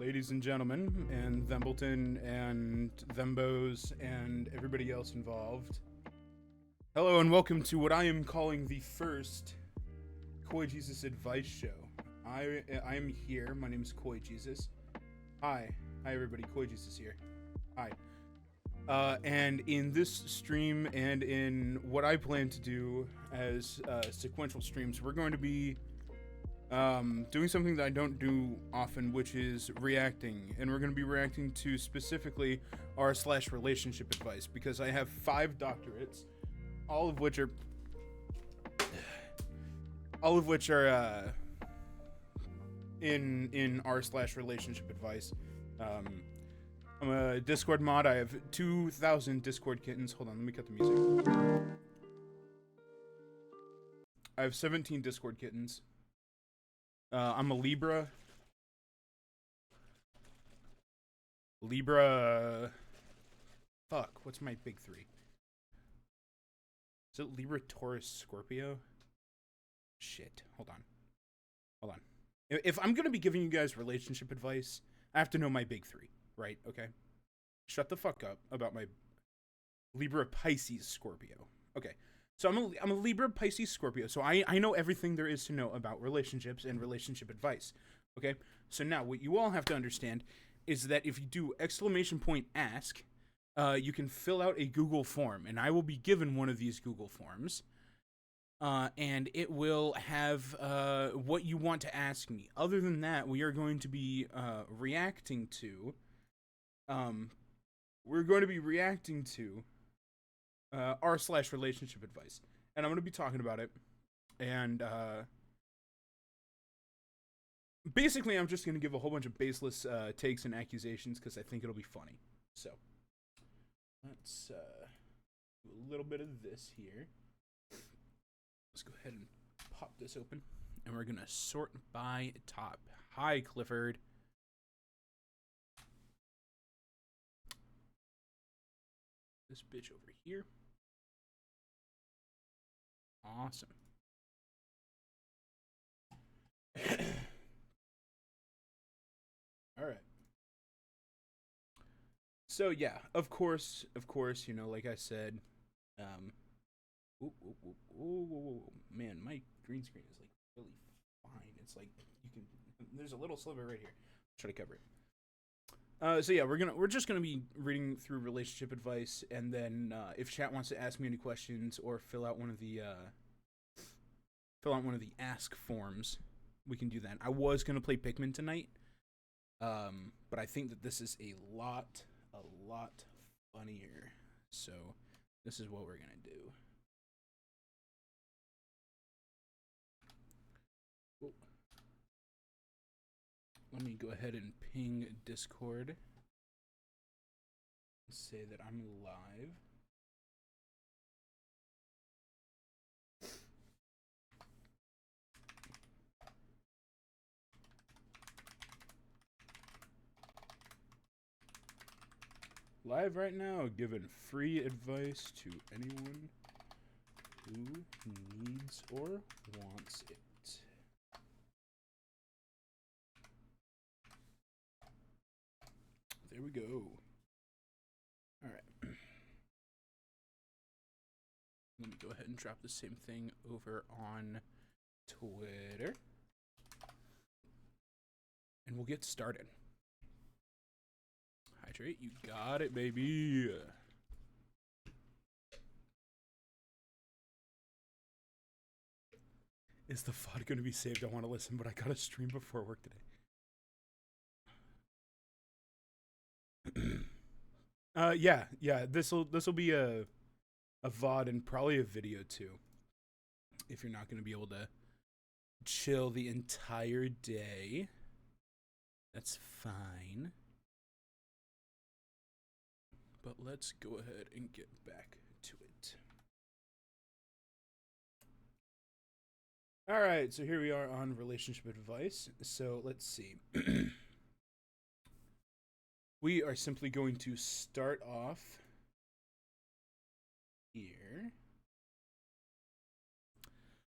ladies and gentlemen, and 𝕤𝕤𝕤 and 𝕤𝕤𝕤s and everybody else involved. Hello and welcome to what I am calling the first Koi Jesus Advice Show. I am here. My name is Koi Jesus. Hi everybody. Koi Jesus here. Hi. And in this stream and in what I plan to do as sequential streams, we're going to be doing something that I don't do often, which is reacting. And we're going to be reacting to specifically r/relationship advice, because I have 5 doctorates, all of which are in r/relationship advice. I'm a Discord mod. I have 2,000 Discord kittens. Hold on, let me cut the music. I have 17 Discord kittens. I'm a Libra. Fuck, what's my big 3? Is it Libra, Taurus, Scorpio? Shit, hold on. If I'm gonna be giving you guys relationship advice, I have to know my big 3, right? Okay? Shut the fuck up about my Libra, Pisces, Scorpio. Okay. So I'm a Libra, Pisces, Scorpio, so I know everything there is to know about relationships and relationship advice, okay? So now, what you all have to understand is that if you do !ask, you can fill out a Google form, and I will be given one of these Google forms, and it will have what you want to ask me. Other than that, we are going to be reacting to r/relationship advice, and I'm going to be talking about it, and basically I'm just going to give a whole bunch of baseless takes and accusations because I think it'll be funny. So let's do a little bit of this here. Let's go ahead and pop this open, and we're going to sort by top. Hi, Clifford. This bitch over here. Awesome. All right. So yeah, of course, you know, like I said, man, my green screen is like really fine. It's like you can. There's a little sliver right here. Try to cover it. So yeah, we're just gonna be reading through relationship advice, and then if chat wants to ask me any questions or fill out one of the ask forms, we can do that. I was gonna play Pikmin tonight, but I think that this is a lot funnier. So this is what we're gonna do. Whoa. Let me go ahead and ping Discord and say that I'm live. Live right now, giving free advice to anyone who needs or wants it. There we go. All right. Let me go ahead and drop the same thing over on Twitter. And we'll get started. Hydrate, you got it, baby. Is the VOD going to be saved? I want to listen, but I got to stream before work today. Yeah. This'll be a VOD and probably a video too. If you're not gonna be able to chill the entire day, that's fine. But let's go ahead and get back to it. All right, so here we are on relationship advice. So let's see. We are simply going to start off here.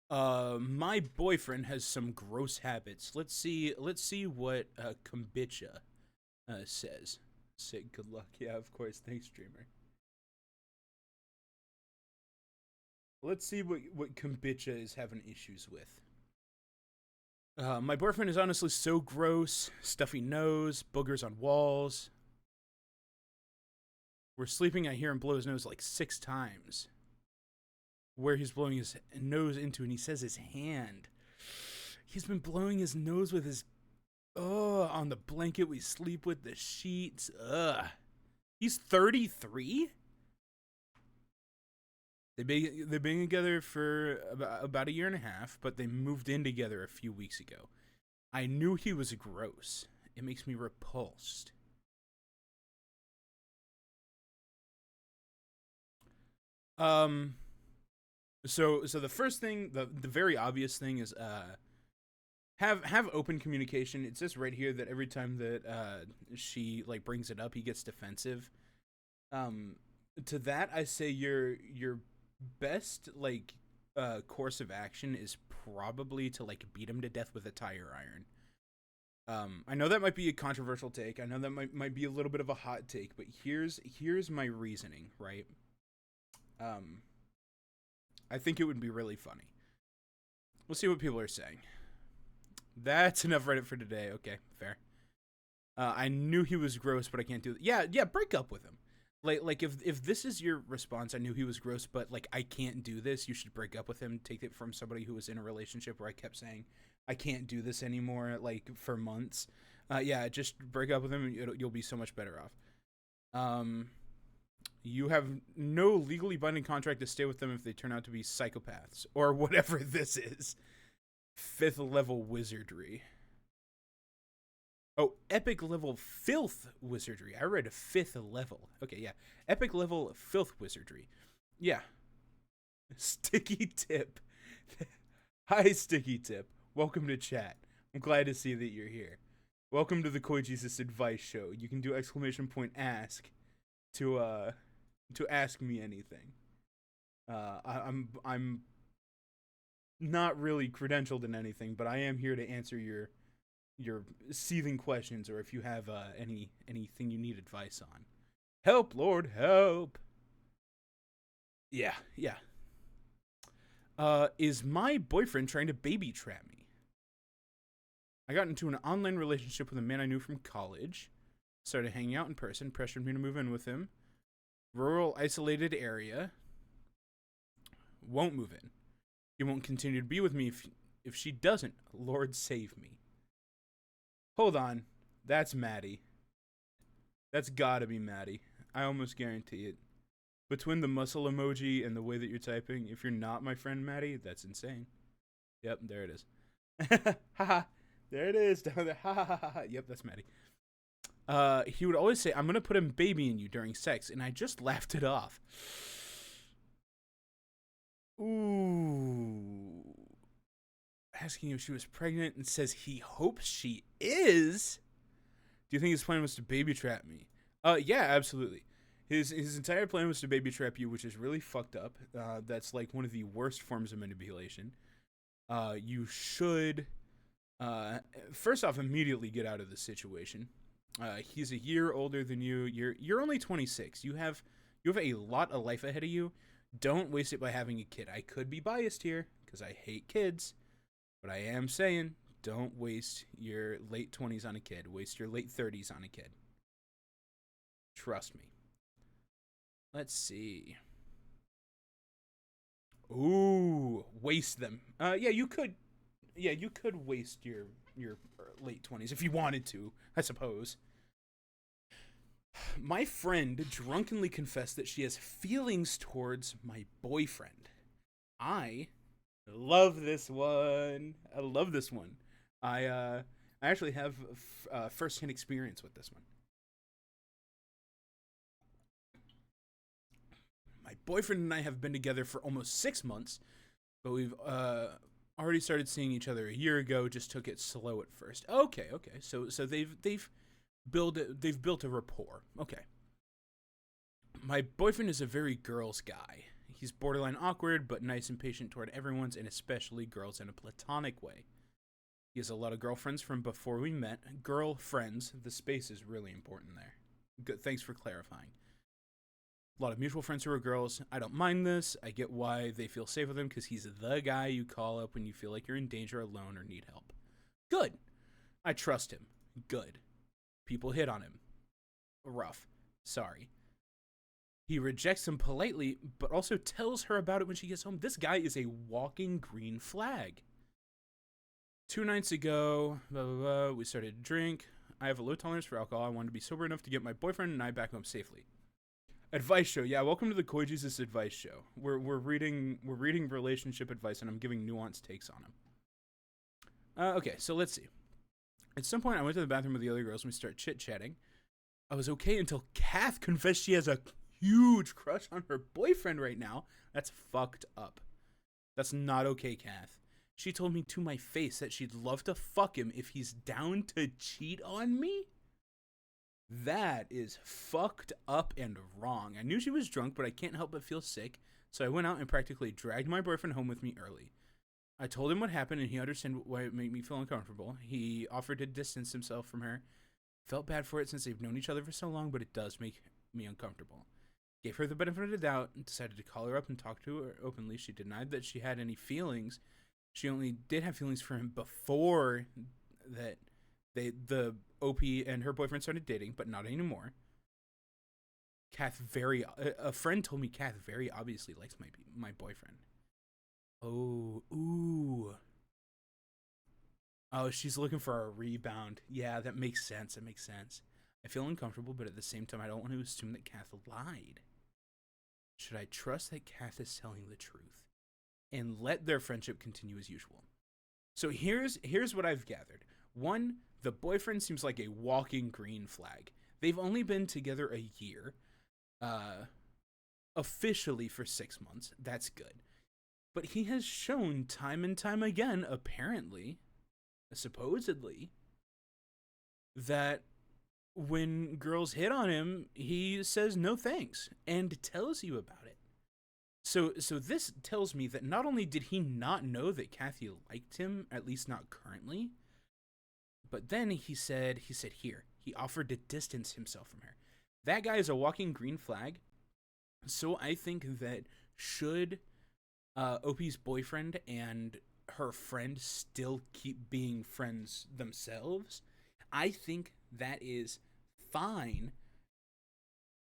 My boyfriend has some gross habits. Let's see what 𝕤𝕤𝕤𝕤 says. Say good luck. Yeah, of course. Thanks, streamer. Let's see what kombucha is having issues with. My boyfriend is honestly so gross. Stuffy nose, boogers on walls. We're sleeping, I hear him blow his nose like 6 times. Where he's blowing his nose into, and he says his hand. He's been blowing his nose with his... on the blanket we sleep with, the sheets. He's 33? They've been together for about a year and a half, but they moved in together a few weeks ago. I knew he was gross. It makes me repulsed. So the first thing, the very obvious thing is have open communication. It says right here that every time that she like brings it up, he gets defensive. To that I say your best like course of action is probably to like beat him to death with a tire iron. I know that might be a controversial take. I know that might be a little bit of a hot take, but here's my reasoning, right? I think it would be really funny. We'll see what people are saying. That's enough Reddit for today. Okay, fair. I knew he was gross, but I can't do that. Yeah, break up with him. Like if this is your response, I knew he was gross, but like I can't do this, you should break up with him. Take it from somebody who was in a relationship where I kept saying I can't do this anymore, like for months. Yeah, just break up with him and you'll be so much better off. You have no legally binding contract to stay with them if they turn out to be psychopaths or whatever this is. 5th level wizardry. Oh, epic level filth wizardry. I read a 5th level. Okay, yeah. Epic level filth wizardry. Yeah. Sticky Tip. Hi, Sticky Tip. Welcome to chat. I'm glad to see that you're here. Welcome to the Koi Jesus Advice Show. You can do !ask to ask me anything. I'm not really credentialed in anything, but I am here to answer your seething questions, or if you have anything you need advice on. Help, Lord, help. Yeah. Is my boyfriend trying to baby trap me? I got into an online relationship with a man I knew from college. Started hanging out in person, pressured me to move in with him. Rural, isolated area. Won't move in. He won't continue to be with me if she doesn't. Lord save me. Hold on. That's Maddie. That's gotta be Maddie. I almost guarantee it. Between the muscle emoji and the way that you're typing, if you're not my friend Maddie, that's insane. Yep, there it is. Haha. There it is. Down there. Ha ha ha ha. Yep, that's Maddie. He would always say, I'm gonna put a baby in you during sex, and I just laughed it off. Ooh. Asking if she was pregnant and says he hopes she is. Do you think his plan was to baby trap me? Yeah, absolutely. His entire plan was to baby trap you, which is really fucked up. That's like one of the worst forms of manipulation. You should, first off, immediately get out of the situation. He's a year older than you. You're only 26. You have a lot of life ahead of you. Don't waste it by having a kid. I could be biased here because I hate kids, but I am saying don't waste your late 20s on a kid. Waste your late 30s on a kid. Trust me. Let's see. Ooh, waste them. Yeah, you could waste your late 20s if you wanted to, I suppose. My friend drunkenly confessed that she has feelings towards my boyfriend. I love this one. I actually have first-hand experience with this one. My boyfriend and I have been together for almost 6 months, but we've already started seeing each other a year ago. Just took it slow at first. Okay. So they've built a rapport. Okay. My boyfriend is a very girls guy. He's borderline awkward, but nice and patient toward everyone's, and especially girls in a platonic way. He has a lot of girlfriends from before we met. Girlfriends. The space is really important there. Good. Thanks for clarifying. A lot of mutual friends who are girls. I don't mind this. I get why they feel safe with him because he's the guy you call up when you feel like you're in danger, alone, or need help. Good. I trust him. Good. People hit on him. Rough. Sorry. He rejects him politely, but also tells her about it when she gets home. This guy is a walking green flag. 2 nights ago, we started to drink. I have a low tolerance for alcohol. I wanted to be sober enough to get my boyfriend and I back home safely. Advice show. Yeah, welcome to the Koi Jesus advice show. We're reading relationship advice, and I'm giving nuanced takes on them. Okay, so let's see. At some point, I went to the bathroom with the other girls and we started chit-chatting. I was okay until Kath confessed she has a huge crush on her boyfriend right now. That's fucked up. That's not okay, Kath. She told me to my face that she'd love to fuck him if he's down to cheat on me? That is fucked up and wrong. I knew she was drunk, but I can't help but feel sick, so I went out and practically dragged my boyfriend home with me early. I told him what happened, and he understood why it made me feel uncomfortable. He offered to distance himself from her. Felt bad for it since they've known each other for so long, but it does make me uncomfortable. Gave her the benefit of the doubt and decided to call her up and talk to her openly. She denied that she had any feelings. She only did have feelings for him before that the OP and her boyfriend started dating, but not anymore. A friend told me Kath very obviously likes my boyfriend. Oh, ooh. Oh, she's looking for a rebound. Yeah, that makes sense. I feel uncomfortable, but at the same time, I don't want to assume that Kath lied. Should I trust that Kath is telling the truth and let their friendship continue as usual? So here's what I've gathered. One, the boyfriend seems like a walking green flag. They've only been together a year, officially for 6 months. That's good. But he has shown time and time again, apparently, supposedly, that when girls hit on him, he says no thanks and tells you about it. So this tells me that not only did he not know that Kathy liked him, at least not currently, but then he said here, he offered to distance himself from her. That guy is a walking green flag. So I think that should OP's boyfriend and her friend still keep being friends themselves, I think that is fine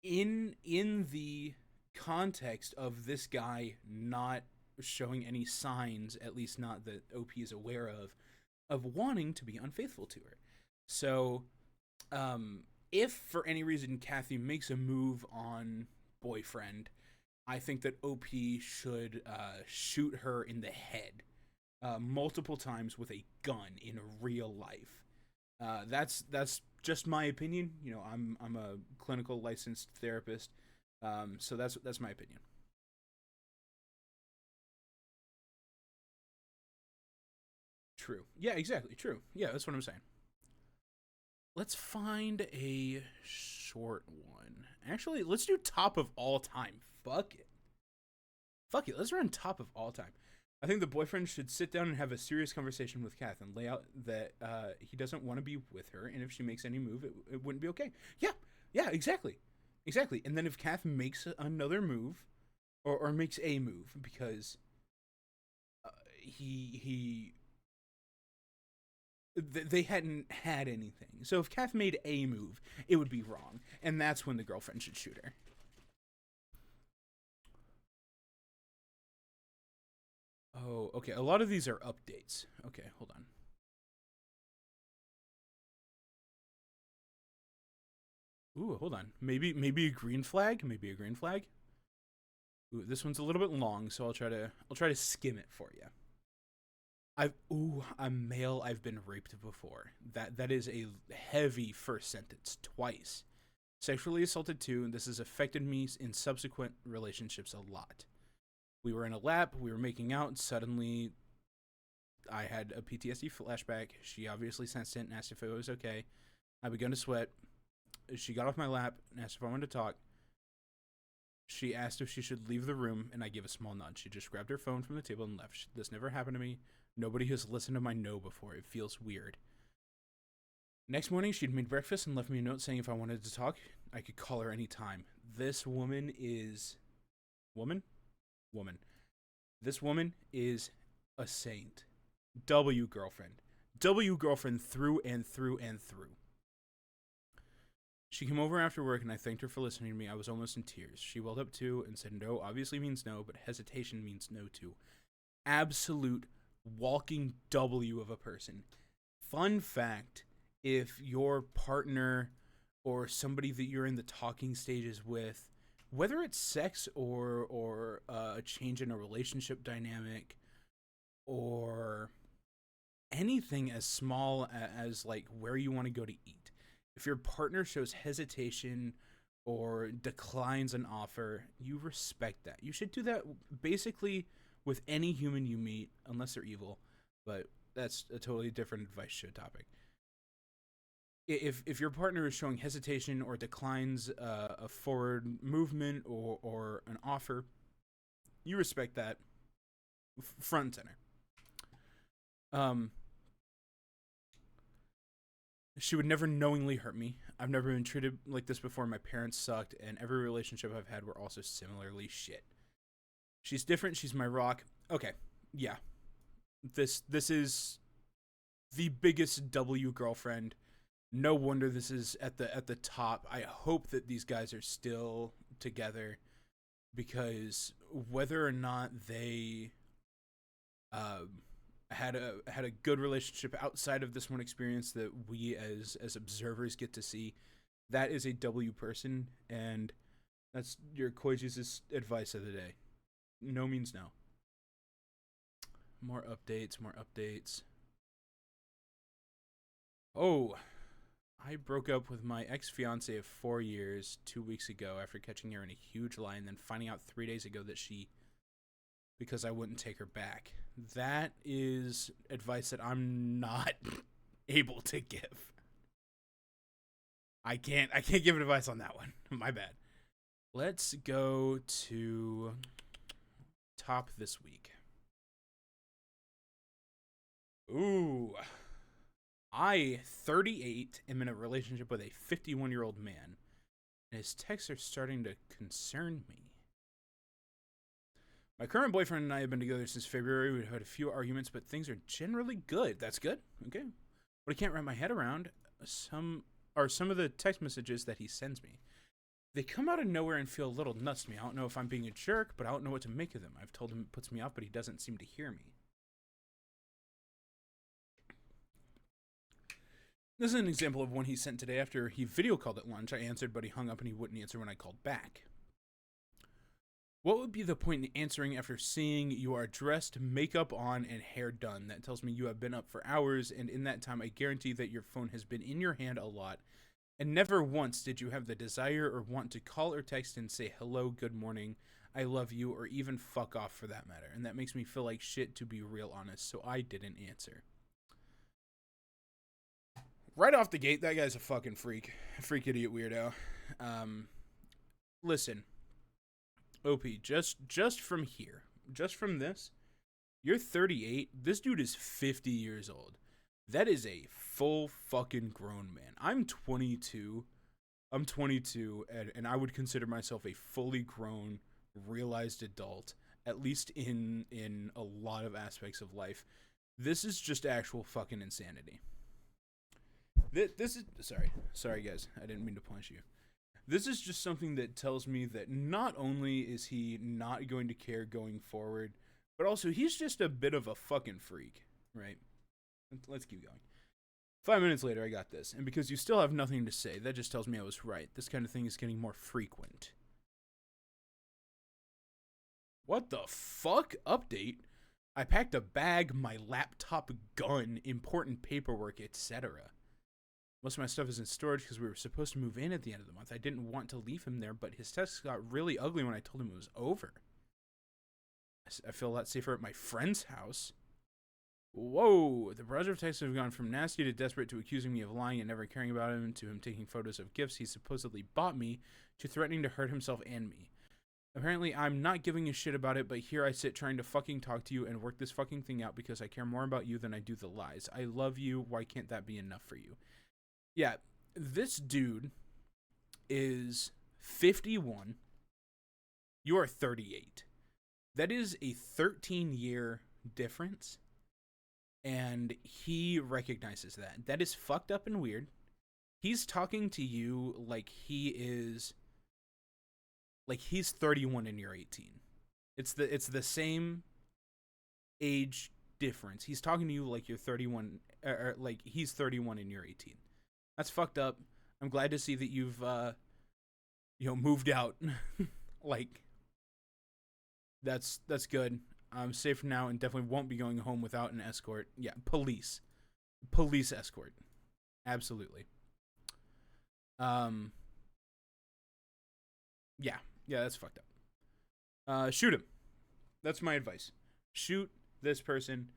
in the context of this guy not showing any signs, at least not that OP is aware of wanting to be unfaithful to her. So if for any reason Kathy makes a move on boyfriend, I think that OP should shoot her in the head multiple times with a gun in real life. That's just my opinion. You know, I'm a clinical licensed therapist, so that's my opinion. True. Yeah, exactly. True. Yeah, that's what I'm saying. Let's find a short one. Actually, let's do top of all time. Fuck it. Fuck it. Let's run top of all time. I think the boyfriend should sit down and have a serious conversation with Kath and lay out that he doesn't want to be with her, and if she makes any move, it wouldn't be okay. Yeah, exactly. And then if Kath makes another move, or makes a move, because they hadn't had anything. So if Kath made a move, it would be wrong, and that's when the girlfriend should shoot her. Oh, okay. A lot of these are updates. Okay, hold on. Ooh, hold on. Maybe a green flag. Ooh, this one's a little bit long, so I'll try to skim it for you. A male I've been raped before. That is a heavy first sentence. Twice. Sexually assaulted too, and this has affected me in subsequent relationships a lot. We were in a lap, we were making out, and suddenly I had a PTSD flashback. She obviously sensed it and asked if it was okay. I began to sweat. She got off my lap and asked if I wanted to talk. She asked if she should leave the room, and I gave a small nod. She just grabbed her phone from the table and left. This never happened to me. Nobody has listened to my no before. It feels weird. Next morning, she'd made breakfast and left me a note saying if I wanted to talk, I could call her anytime. This woman is... Woman? Woman. This woman is a saint. W girlfriend. W girlfriend through and through and through. She came over after work and I thanked her for listening to me. I was almost in tears. She welled up too and said no obviously means no, but hesitation means no too. Absolute walking W of a person. Fun fact, if your partner or somebody that you're in the talking stages with, whether it's sex or a change in a relationship dynamic or anything as small as like where you want to go to eat, if your partner shows hesitation or declines an offer, you respect that. You should do that basically with any human you meet, unless they're evil, but that's a totally different advice show topic. If your partner is showing hesitation or declines a forward movement or an offer, you respect that front and center. She would never knowingly hurt me. I've never been treated like this before. My parents sucked, and every relationship I've had were also similarly shit. She's different. She's my rock. Okay, yeah. This is the biggest W girlfriend. No wonder this is at the top. I hope that these guys are still together, because whether or not they had a good relationship outside of this one experience that we as observers get to see, that is a W person, and that's your Koichi's advice of the day. No means no. More updates. Oh, I broke up with my ex-fiance of 4 years 2 weeks ago after catching her in a huge lie and then finding out 3 days ago that because I wouldn't take her back. That is advice that I'm not able to give. I can't give advice on that one. My bad. Let's go to top this week. Ooh. I, 38, am in a relationship with a 51-year-old man, and his texts are starting to concern me. My current boyfriend and I have been together since February. We've had a few arguments, but things are generally good. That's good. Okay. What I can't wrap my head around some of the text messages that he sends me. They come out of nowhere and feel a little nuts to me. I don't know if I'm being a jerk, but I don't know what to make of them. I've told him it puts me off, but he doesn't seem to hear me. This is an example of one he sent today after he video called at lunch. I answered, but he hung up and he wouldn't answer when I called back. What would be the point in answering after seeing you are dressed, makeup on, and hair done? That tells me you have been up for hours, and in that time I guarantee that your phone has been in your hand a lot, and never once did you have the desire or want to call or text and say hello, good morning, I love you, or even fuck off for that matter. And that makes me feel like shit, to be real honest, so I didn't answer. Right off the gate, that guy's a fucking freak. Freak idiot weirdo. Listen. OP, just from here, just from this, you're 38, this dude is 50 years old. That is a full fucking grown man. I'm 22, and I would consider myself a fully grown, realized adult, at least in a lot of aspects of life. This is just actual fucking insanity. This is, sorry guys, I didn't mean to punch you. This is just something that tells me that not only is he not going to care going forward, but also he's just a bit of a fucking freak, right? Let's keep going. 5 minutes later, I got this. And because you still have nothing to say, that just tells me I was right. This kind of thing is getting more frequent. What the fuck? Update? I packed a bag, my laptop, gun, important paperwork, etc. Most of my stuff is in storage because we were supposed to move in at the end of the month. I didn't want to leave him there, but his texts got really ugly when I told him it was over. I feel a lot safer at my friend's house. Whoa, the browser of texts have gone from nasty to desperate to accusing me of lying and never caring about him to him taking photos of gifts he supposedly bought me to threatening to hurt himself and me. Apparently, I'm not giving a shit about it, but here I sit trying to fucking talk to you and work this fucking thing out because I care more about you than I do the lies. I love you. Why can't that be enough for you? Yeah, this dude is 51. You are 38. That is a 13-year difference, and he recognizes that. That is fucked up and weird. He's talking to you like he's 31 and you're 18. It's the same age difference. He's talking to you like you're 31, or like he's 31 and you're 18. That's fucked up. I'm glad to see that you've moved out. Like, that's good. I'm safe now and definitely won't be going home without an escort. Yeah, police escort. Absolutely. Yeah, that's fucked up. Shoot him. That's my advice. Shoot this person.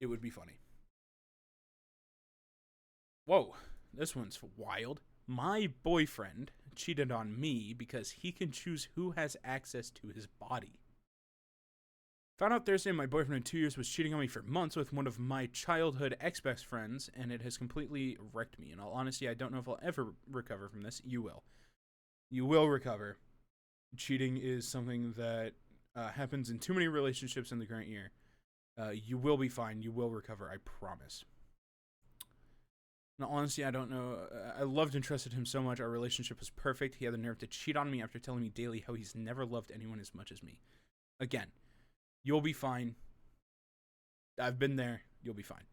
It would be funny. Whoa, this one's wild. My boyfriend cheated on me because he can choose who has access to his body. Found out Thursday my boyfriend of 2 years was cheating on me for months with one of my childhood ex-best friends, and it has completely wrecked me. In all honesty, I don't know if I'll ever recover from this. You will. You will recover. Cheating is something that happens in too many relationships in the current year. You will be fine. You will recover. I promise. In all honesty, I don't know. I loved and trusted him so much. Our relationship was perfect. He had the nerve to cheat on me after telling me daily how he's never loved anyone as much as me. Again, you'll be fine. I've been there. You'll be fine.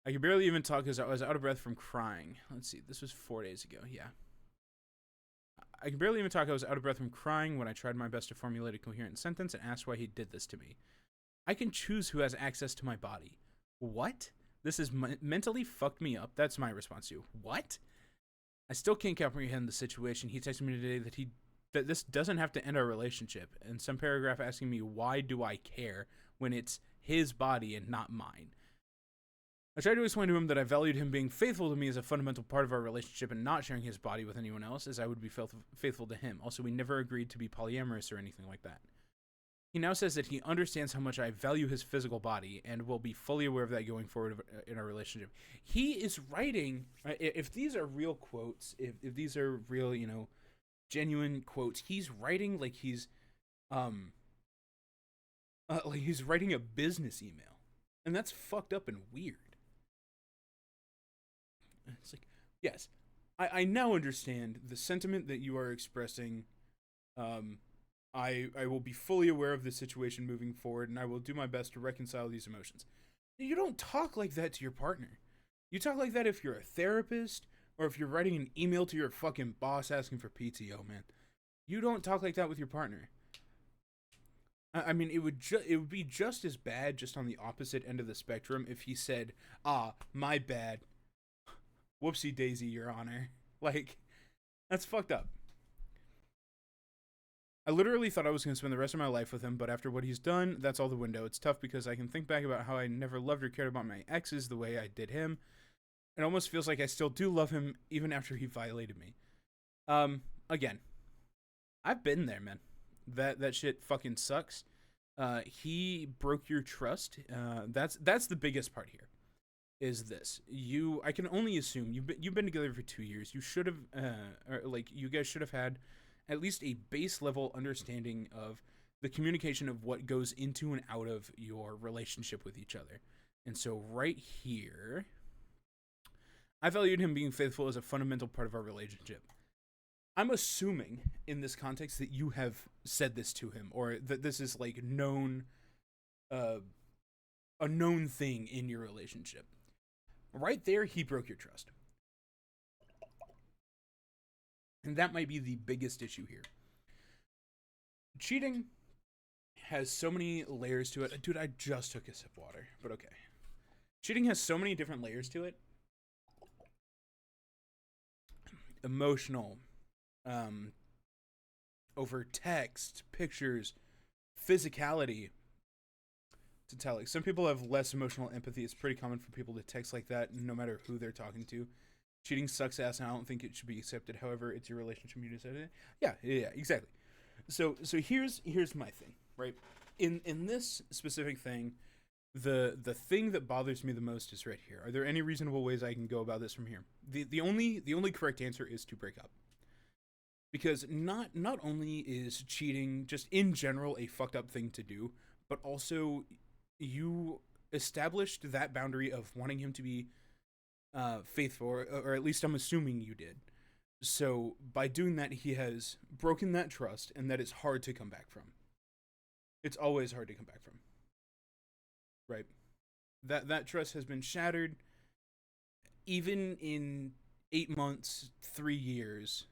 I could barely even talk because I was out of breath from crying. Let's see. This was 4 days ago. Yeah. I can barely even talk. I was out of breath from crying when I tried my best to formulate a coherent sentence and asked why he did this to me. I can choose who has access to my body. What? This has mentally fucked me up. That's my response to you. What? I still can't comprehend the situation. He texted me today that this doesn't have to end our relationship, and some paragraph asking me why do I care when it's his body and not mine. I tried to explain to him that I valued him being faithful to me as a fundamental part of our relationship and not sharing his body with anyone else, as I would be faithful to him. Also, we never agreed to be polyamorous or anything like that. He now says that he understands how much I value his physical body and will be fully aware of that going forward in our relationship. He is writing, if these are real quotes, if these are real, genuine quotes, he's writing like he's writing a business email. And that's fucked up and weird. It's like, yes, I now understand the sentiment that you are expressing. I will be fully aware of the situation moving forward, and I will do my best to reconcile these emotions. You don't talk like that to your partner. You talk like that if you're a therapist, or if you're writing an email to your fucking boss asking for PTO, man. You don't talk like that with your partner. I mean, it would be just as bad, just on the opposite end of the spectrum, if he said, my bad. Whoopsie daisy, Your Honor. Like, that's fucked up. I literally thought I was going to spend the rest of my life with him, but after what he's done, that's all the window. It's tough because I can think back about how I never loved or cared about my exes the way I did him. It almost feels like I still do love him even after he violated me. Again, I've been there, man. That shit fucking sucks. He broke your trust. That's the biggest part here. Is this. I can only assume you've been together for 2 years. You should have you guys should have had at least a base level understanding of the communication of what goes into and out of your relationship with each other. And so right here, I valued him being faithful as a fundamental part of our relationship. I'm assuming in this context that you have said this to him, or that this is like known, a known thing in your relationship. Right there, he broke your trust. And that might be the biggest issue here. Cheating has so many layers to it. Dude, I just took a sip of water, but okay. Cheating has so many different layers to it. Emotional, over text, pictures, physicality. To tell, like, some people have less emotional empathy. It's pretty common for people to text like that, no matter who they're talking to. Cheating sucks ass, and I don't think it should be accepted. However, it's your relationship. You decided it. Yeah, exactly. So here's my thing, right? In this specific thing, the thing that bothers me the most is right here. Are there any reasonable ways I can go about this from here? The only correct answer is to break up. Because not only is cheating just in general a fucked up thing to do, but also you established that boundary of wanting him to be faithful, or at least I'm assuming you did. So by doing that, he has broken that trust, and that is hard to come back from. It's always hard to come back from, right? That trust has been shattered, even in 8 months, 3 years.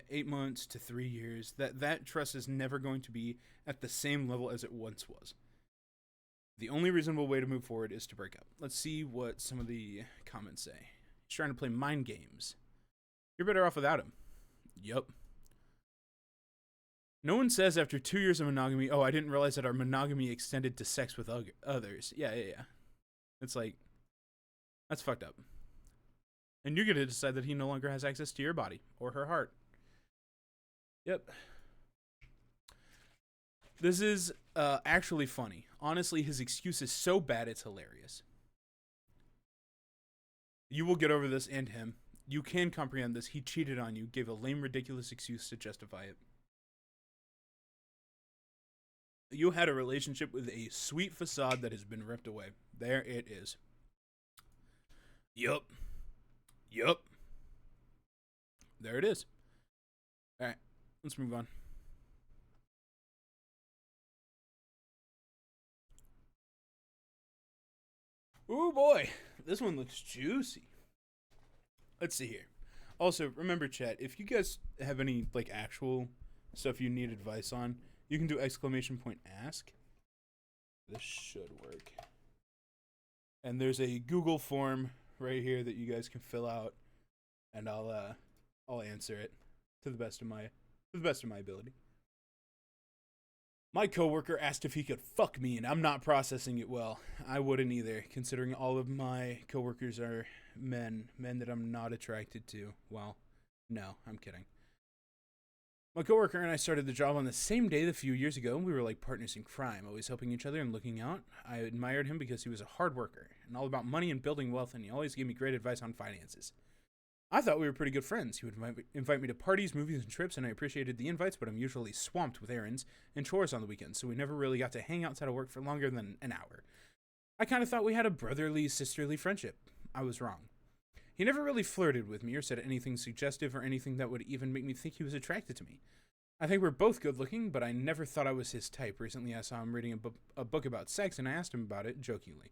8 months to 3 years, that trust is never going to be at the same level as it once was. The only reasonable way to move forward is to break up. Let's see what some of the comments say. He's trying to play mind games. You're better off without him. Yup. No one says after 2 years of monogamy, oh, I didn't realize that our monogamy extended to sex with others. Yeah. It's like, that's fucked up. And you're going to decide that he no longer has access to your body or her heart. Yep. This is actually funny. Honestly, his excuse is so bad it's hilarious. You will get over this and him. You can comprehend this. He cheated on you, gave a lame, ridiculous excuse to justify it. You had a relationship with a sweet facade that has been ripped away. There it is. Yup. There it is. Alright, let's move on. Ooh boy, this one looks juicy. Let's see here. Also, remember chat, if you guys have any like actual stuff you need advice on, you can do !ask. This should work. And there's a Google form right here that you guys can fill out, and I'll answer it to the best of my ability. My coworker asked if he could fuck me, and I'm not processing it well. I wouldn't either, considering all of my coworkers are men that I'm not attracted to. Well, no, I'm kidding. My coworker and I started the job on the same day a few years ago, and we were like partners in crime, always helping each other and looking out. I admired him because he was a hard worker and all about money and building wealth, and he always gave me great advice on finances. I thought we were pretty good friends. He would invite me to parties, movies, and trips, and I appreciated the invites, but I'm usually swamped with errands and chores on the weekends, so we never really got to hang outside of work for longer than an hour. I kind of thought we had a brotherly, sisterly friendship. I was wrong. He never really flirted with me or said anything suggestive or anything that would even make me think he was attracted to me. I think we're both good looking, but I never thought I was his type. Recently I saw him reading a book about sex, and I asked him about it, jokingly.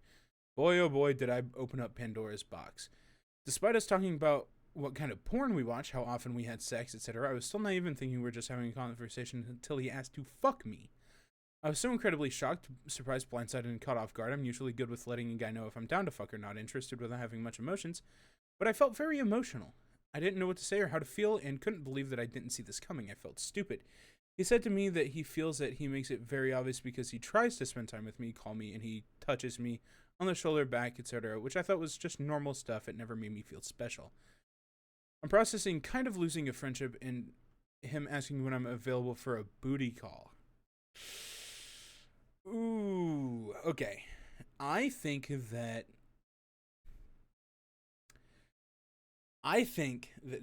Boy, oh boy, did I open up Pandora's box. Despite us talking about what kind of porn we watch, how often we had sex, etc., I was still naive in thinking we were just having a conversation until he asked to fuck me. I was so incredibly shocked, surprised, blindsided, and caught off guard. I'm usually good with letting a guy know if I'm down to fuck or not interested without having much emotions, but I felt very emotional. I didn't know what to say or how to feel, and couldn't believe that I didn't see this coming. I felt stupid. He said to me that he feels that he makes it very obvious because he tries to spend time with me, call me, and he touches me on the shoulder, back, etc., which I thought was just normal stuff. It never made me feel special. I'm processing kind of losing a friendship and him asking when I'm available for a booty call. Ooh, okay. I think that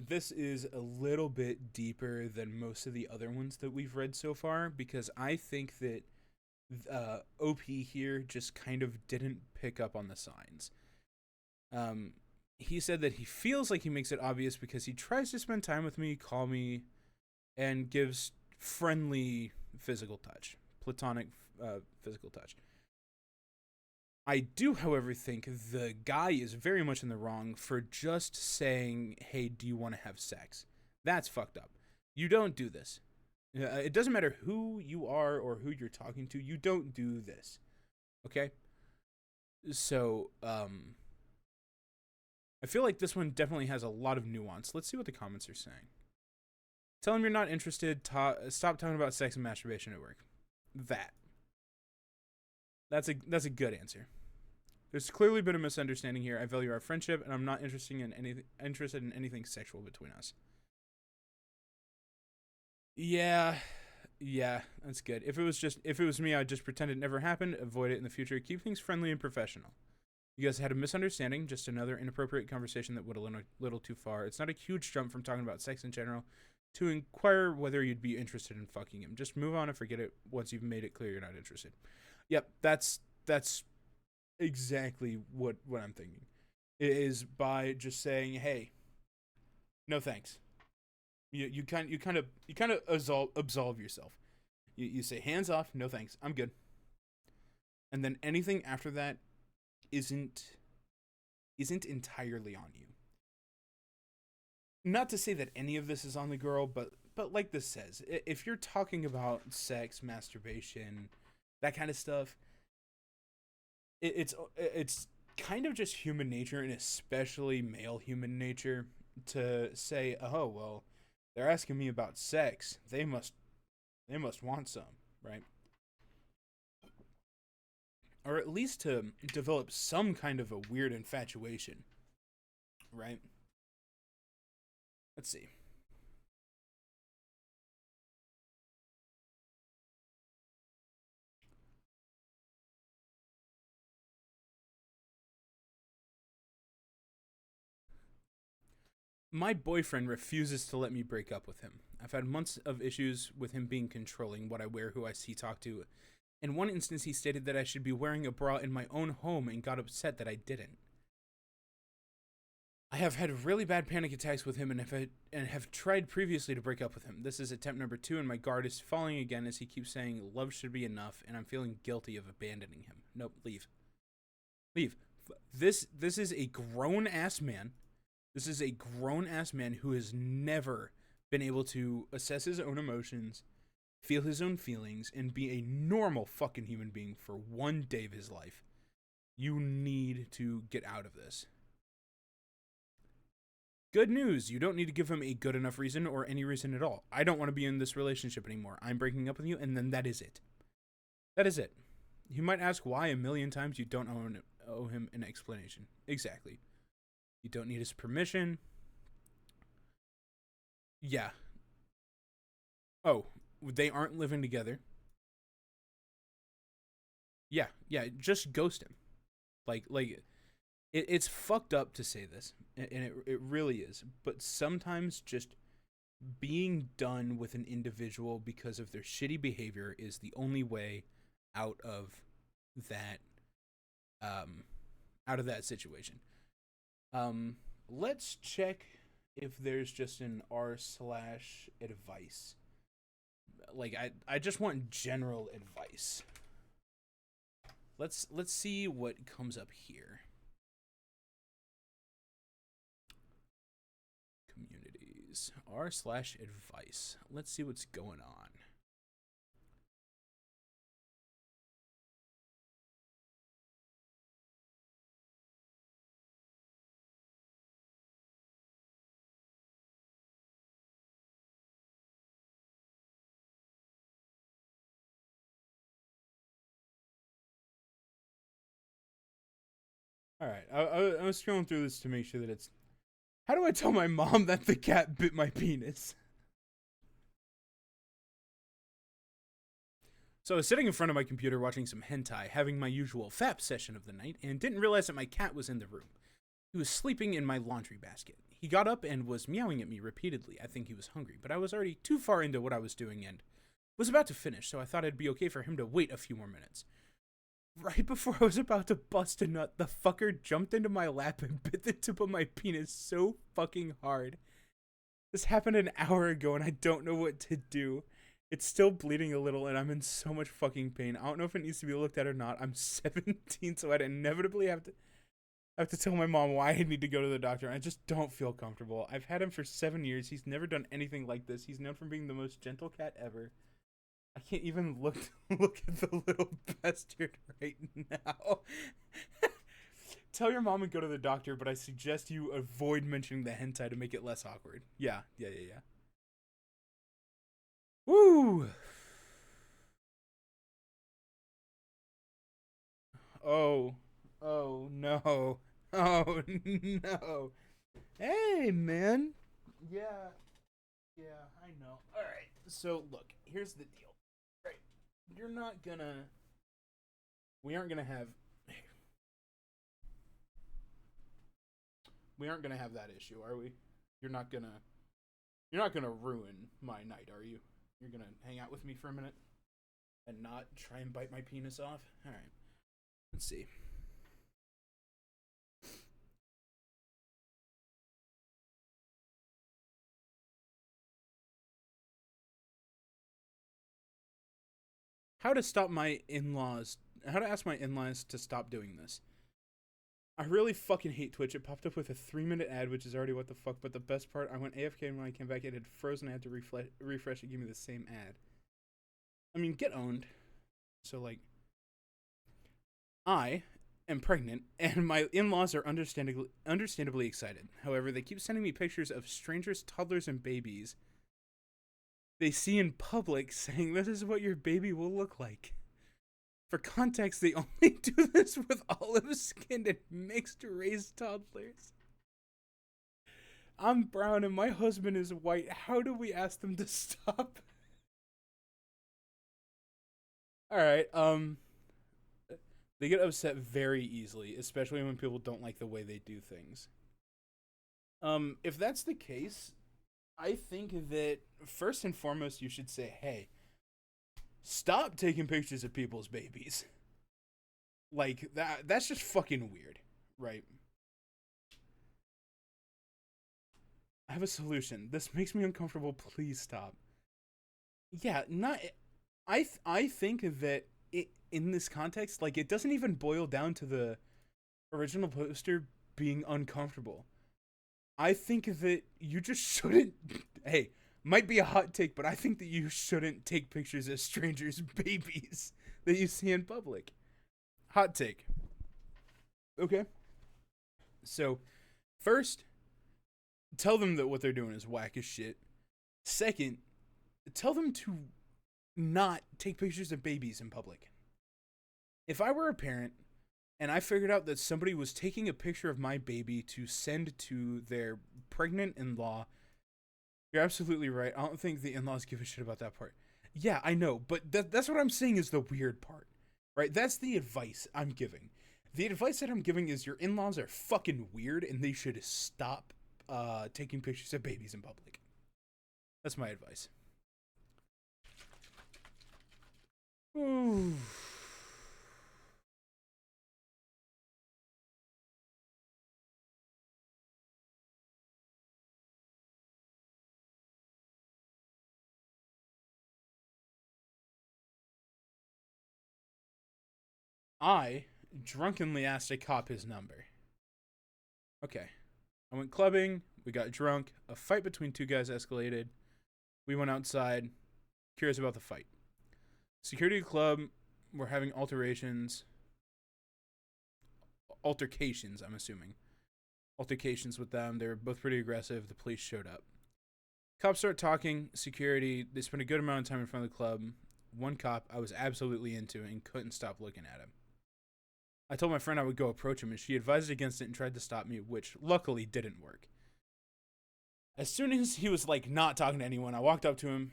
this is a little bit deeper than most of the other ones that we've read so far, because I think that OP here just kind of didn't pick up on the signs. He said that he feels like he makes it obvious because he tries to spend time with me, call me, and gives friendly physical touch, platonic physical touch. I do, however, think the guy is very much in the wrong for just saying, hey, do you want to have sex? That's fucked up. You don't do this. It doesn't matter who you are or who you're talking to. You don't do this. Okay? So, I feel like this one definitely has a lot of nuance. Let's see what the comments are saying. Tell him you're not interested. Stop talking about sex and masturbation at work. That's a good answer. There's clearly been a misunderstanding here. I value our friendship, and I'm not interested in anything sexual between us. Yeah, Yeah, that's good. If it was me, I'd just pretend it never happened, avoid it in the future, keep things friendly and professional. You guys had a misunderstanding, just another inappropriate conversation that went a little too far. It's not a huge jump from talking about sex in general to inquire whether you'd be interested in fucking him. Just move on and forget it once you've made it clear you're not interested. Yep, that's exactly what I'm thinking. It is by just saying, "Hey, no thanks." You kind of absolve yourself. You say hands off, no thanks, I'm good. And then anything after that isn't entirely on you. Not to say that any of this is on the girl, but like this says, if you're talking about sex, masturbation, that kind of stuff, it's kind of just human nature, and especially male human nature, to say, oh well, they're asking me about sex, they must want some, right? Or at least to develop some kind of a weird infatuation, right? Let's see. My boyfriend refuses to let me break up with him. I've had months of issues with him being controlling, what I wear, who I see, talk to. In one instance, he stated that I should be wearing a bra in my own home and got upset that I didn't. I have had really bad panic attacks with him and have tried previously to break up with him. This is attempt number 2, and my guard is falling again as he keeps saying love should be enough, and I'm feeling guilty of abandoning him. Nope, leave. Leave. This is a grown-ass man. This is a grown-ass man who has never been able to assess his own emotions, feel his own feelings, and be a normal fucking human being for one day of his life. You need to get out of this. Good news, you don't need to give him a good enough reason or any reason at all. I don't want to be in this relationship anymore. I'm breaking up with you, and then that is it. That is it. You might ask why a million times. You don't owe him an explanation. Exactly. You don't need his permission. Yeah. Oh, they aren't living together. Yeah, just ghost him. It's fucked up to say this, and it really is. But sometimes just being done with an individual because of their shitty behavior is the only way out of that situation. Let's check if there's just an r/advice. Like I just want general advice. Let's see what comes up here. Communities r/advice. Let's see what's going on. All right, I was scrolling through this to make sure that it's. How do I tell my mom that the cat bit my penis? So I was sitting in front of my computer watching some hentai, having my usual FAP session of the night, and didn't realize that my cat was in the room. He was sleeping in my laundry basket. He got up and was meowing at me repeatedly. I think he was hungry, but I was already too far into what I was doing and was about to finish, so I thought it'd be okay for him to wait a few more minutes. Right before I was about to bust a nut, the fucker jumped into my lap and bit the tip of my penis so fucking hard. This happened an hour ago and I don't know what to do. It's still bleeding a little and I'm in so much fucking pain. I don't know if it needs to be looked at or not. I'm 17, so I'd inevitably have to tell my mom why I need to go to the doctor. I just don't feel comfortable. I've had him for 7 years. He's never done anything like this. He's known for being the most gentle cat ever. I can't even look at the little bastard right now. Tell your mom and go to the doctor, but I suggest you avoid mentioning the hentai to make it less awkward. Yeah. Woo! Oh no. Oh no. Hey, man. Yeah, I know. Alright, so look, here's the deal. you're not gonna. We aren't gonna have. We aren't gonna have that issue, are we? You're not gonna. You're not gonna ruin my night, are you? You're gonna hang out with me for a minute and not try and bite my penis off. All right. Let's see. How to stop my in-laws. How to ask my in-laws to stop doing this. I really fucking hate Twitch. It popped up with a 3-minute ad, which is already what the fuck. But the best part, I went AFK, and when I came back, it had frozen. I had to refresh and give me the same ad. I mean, get owned. So, like, I am pregnant, and my in-laws are understandably excited. However, they keep sending me pictures of strangers, toddlers, and babies they see in public, saying this is what your baby will look like. For context, they only do this with olive-skinned and mixed-race toddlers. I'm brown and my husband is white. How do we ask them to stop? Alright, they get upset very easily, especially when people don't like the way they do things. If that's the case, I think that first and foremost you should say, hey, stop taking pictures of people's babies. Like, that's just fucking weird, right? I have a solution. This makes me uncomfortable. Please stop. Yeah, not... I think that in this context, like, it doesn't even boil down to the original poster being uncomfortable. I think that you just shouldn't... Hey, might be a hot take, but I think that you shouldn't take pictures of strangers' babies that you see in public. Hot take. Okay. So, first, tell them that what they're doing is whack as shit. Second, tell them to not take pictures of babies in public. If I were a parent and I figured out that somebody was taking a picture of my baby to send to their pregnant in-law, you're absolutely right. I don't think the in-laws give a shit about that part. Yeah, I know, but that's what I'm saying is the weird part, right? That's the advice I'm giving. The advice that I'm giving is your in-laws are fucking weird and they should stop taking pictures of babies in public. That's my advice. Ooh. I drunkenly asked a cop his number. Okay. I went clubbing, we got drunk, a fight between two guys escalated. We went outside, curious about the fight. Security club were having altercations, I'm assuming. Altercations with them. They were both pretty aggressive. The police showed up. Cops start talking. Security, they spent a good amount of time in front of the club. One cop I was absolutely into and couldn't stop looking at him. I told my friend I would go approach him, and she advised against it and tried to stop me, which luckily didn't work. As soon as he was, like, not talking to anyone, I walked up to him.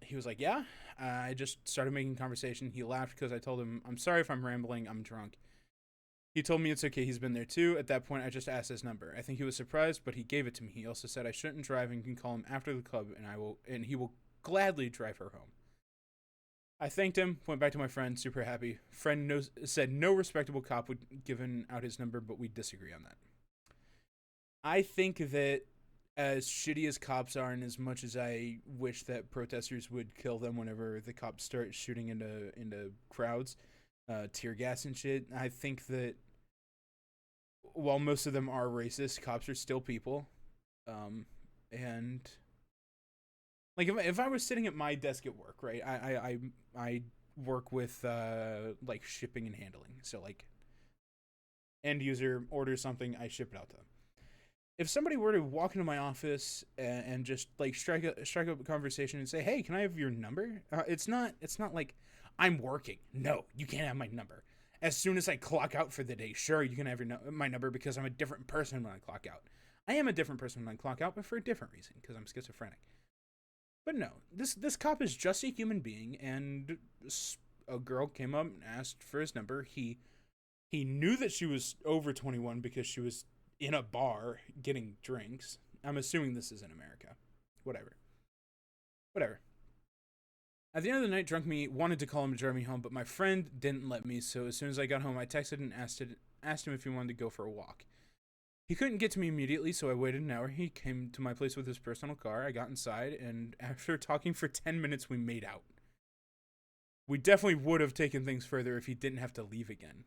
He was like, yeah? I just started making conversation. He laughed because I told him, I'm sorry if I'm rambling, I'm drunk. He told me it's okay, he's been there too. At that point, I just asked his number. I think he was surprised, but he gave it to me. He also said I shouldn't drive and can call him after the club, and he will gladly drive her home. I thanked him, went back to my friend, super happy. Friend said no respectable cop would given out his number, but we disagree on that. I think that as shitty as cops are, and as much as I wish that protesters would kill them whenever the cops start shooting into crowds, tear gas and shit, I think that while most of them are racist, cops are still people. And like if I was sitting at my desk at work, right? I work with like shipping and handling. So like end user orders something, I ship it out to them. If somebody were to walk into my office and just like strike up a conversation and say, "Hey, can I have your number?" It's not like I'm working. No, you can't have my number. As soon as I clock out for the day, sure, you can have my number because I'm a different person when I clock out. I am a different person when I clock out, but for a different reason, because I'm schizophrenic. But no, this cop is just a human being, and a girl came up and asked for his number. He knew that she was over 21 because she was in a bar getting drinks. I'm assuming this is in America. Whatever. Whatever. At the end of the night, drunk me wanted to call him to drive me home, but my friend didn't let me, so as soon as I got home, I texted and asked him if he wanted to go for a walk. He couldn't get to me immediately, so I waited an hour. He came to my place with his personal car. I got inside, and after talking for 10 minutes, we made out. We definitely would have taken things further if he didn't have to leave again.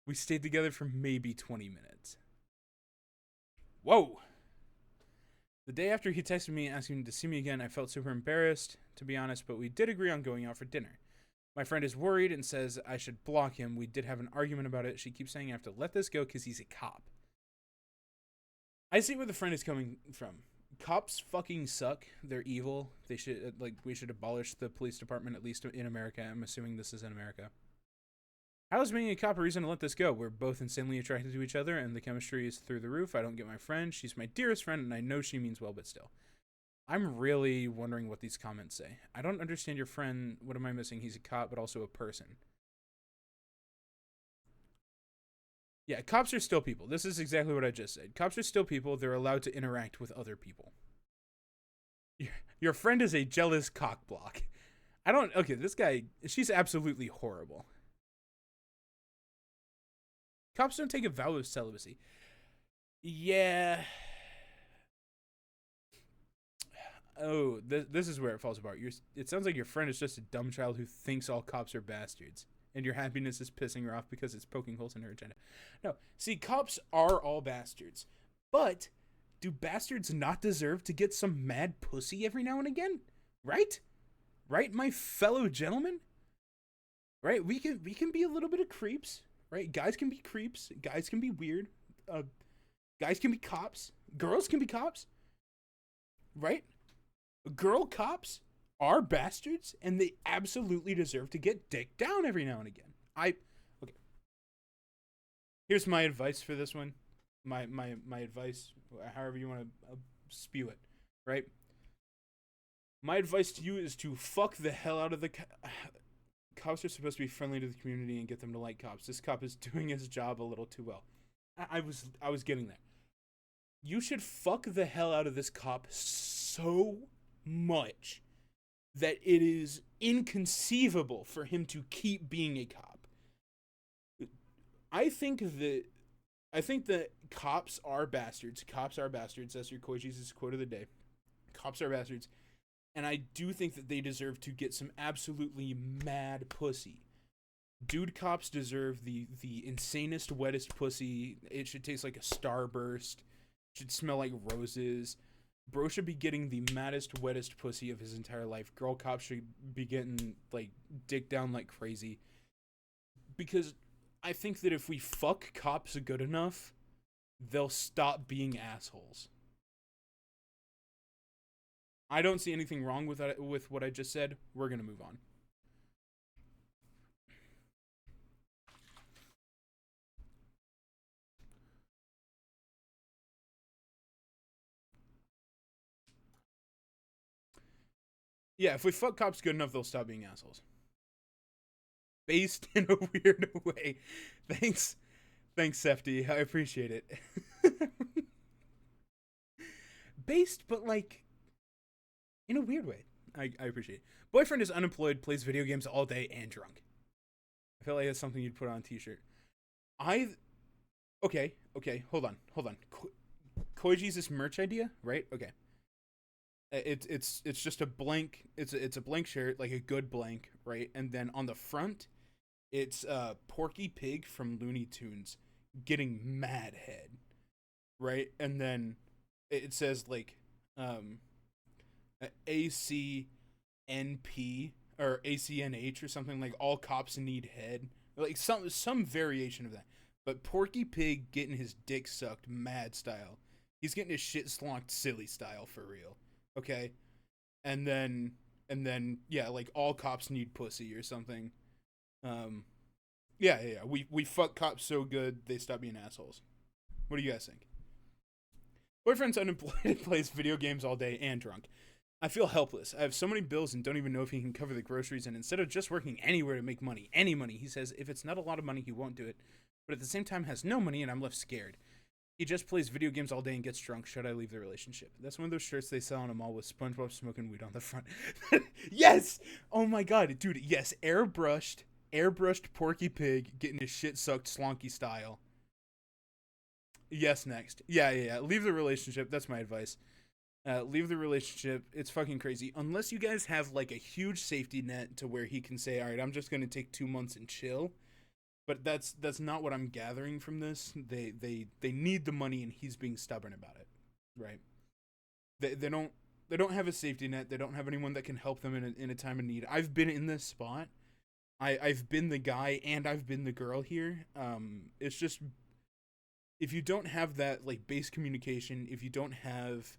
We stayed together for maybe 20 minutes. Whoa! The day after he texted me asking to see me again, I felt super embarrassed, to be honest, but we did agree on going out for dinner. My friend is worried and says I should block him. We did have an argument about it. She keeps saying I have to let this go because he's a cop. I see where the friend is coming from. Cops fucking suck. They're evil. They should, we should abolish the police department, at least in America. I'm assuming this is in America. How is being a cop a reason to let this go? We're both insanely attracted to each other, and the chemistry is through the roof. I don't get my friend. She's my dearest friend, and I know she means well, but still. I'm really wondering what these comments say. I don't understand your friend. What am I missing? He's a cop, but also a person. Yeah, cops are still people. This is exactly what I just said. Cops are still people. They're allowed to interact with other people. Your friend is a jealous cockblock. Okay, this guy, she's absolutely horrible. Cops don't take a vow of celibacy. Yeah. Oh, this is where it falls apart. It sounds like your friend is just a dumb child who thinks all cops are bastards. And your happiness is pissing her off because it's poking holes in her agenda. No, see, cops are all bastards. But do bastards not deserve to get some mad pussy every now and again? Right? Right, my fellow gentlemen? Right? We can be a little bit of creeps. Right? Guys can be creeps. Guys can be weird. Guys can be cops. Girls can be cops. Right? Girl cops are bastards, and they absolutely deserve to get dicked down every now and again. Okay. Here's my advice for this one. My advice, however you want to spew it, right? My advice to you is to fuck the hell out of the cops are supposed to be friendly to the community and get them to like cops. This cop is doing his job a little too well. I was getting there. You should fuck the hell out of this cop so much that it is inconceivable for him to keep being a cop. I think that cops are bastards. Cops are bastards. That's your Koi Jesus quote of the day. Cops are bastards. And I do think that they deserve to get some absolutely mad pussy. Dude cops deserve the insanest, wettest pussy. It should taste like a starburst. It should smell like roses. Bro should be getting the maddest, wettest pussy of his entire life. Girl cops should be getting, dick down like crazy. Because I think that if we fuck cops good enough, they'll stop being assholes. I don't see anything wrong with that, with what I just said. We're gonna move on. Yeah, if we fuck cops good enough, they'll stop being assholes. Based in a weird way. Thanks, Sefty. I appreciate it. Based, but in a weird way. I appreciate it. Boyfriend is unemployed, plays video games all day, and drunk. I feel like that's something you'd put on a t-shirt. Okay, hold on. Koi Jesus merch idea, right? Okay. It's just a blank, it's a blank shirt, like a good blank, right? And then on the front, it's Porky Pig from Looney Tunes getting mad head, right? And then it says ACNP or ACNH or something, like all cops need head, like some variation of that. But Porky Pig getting his dick sucked mad style. He's getting his shit slonked silly style for real. Okay, and then yeah, like all cops need pussy or something. Yeah. We fuck cops so good they stop being assholes. What do you guys think? Boyfriend's unemployed, plays video games all day and drunk. I feel helpless. I have so many bills and don't even know if he can cover the groceries. And instead of just working anywhere to make money, any money, he says if it's not a lot of money, he won't do it. But at the same time, has no money, and I'm left scared. He just plays video games all day and gets drunk. Should I leave the relationship? That's one of those shirts they sell in a mall with SpongeBob smoking weed on the front. Yes! Oh my god, dude, yes. Airbrushed Porky Pig getting his shit sucked slonky style. Yes, next. Yeah. Leave the relationship. That's my advice. Leave the relationship. It's fucking crazy. Unless you guys have like a huge safety net to where he can say, all right, I'm just going to take 2 months and chill. But that's not what I'm gathering from this. They need the money and he's being stubborn about it, right? They don't have a safety net. They don't have anyone that can help them in a time of need. I've been in this spot. I've been the guy and I've been the girl here. It's just, if you don't have that like base communication, if you don't have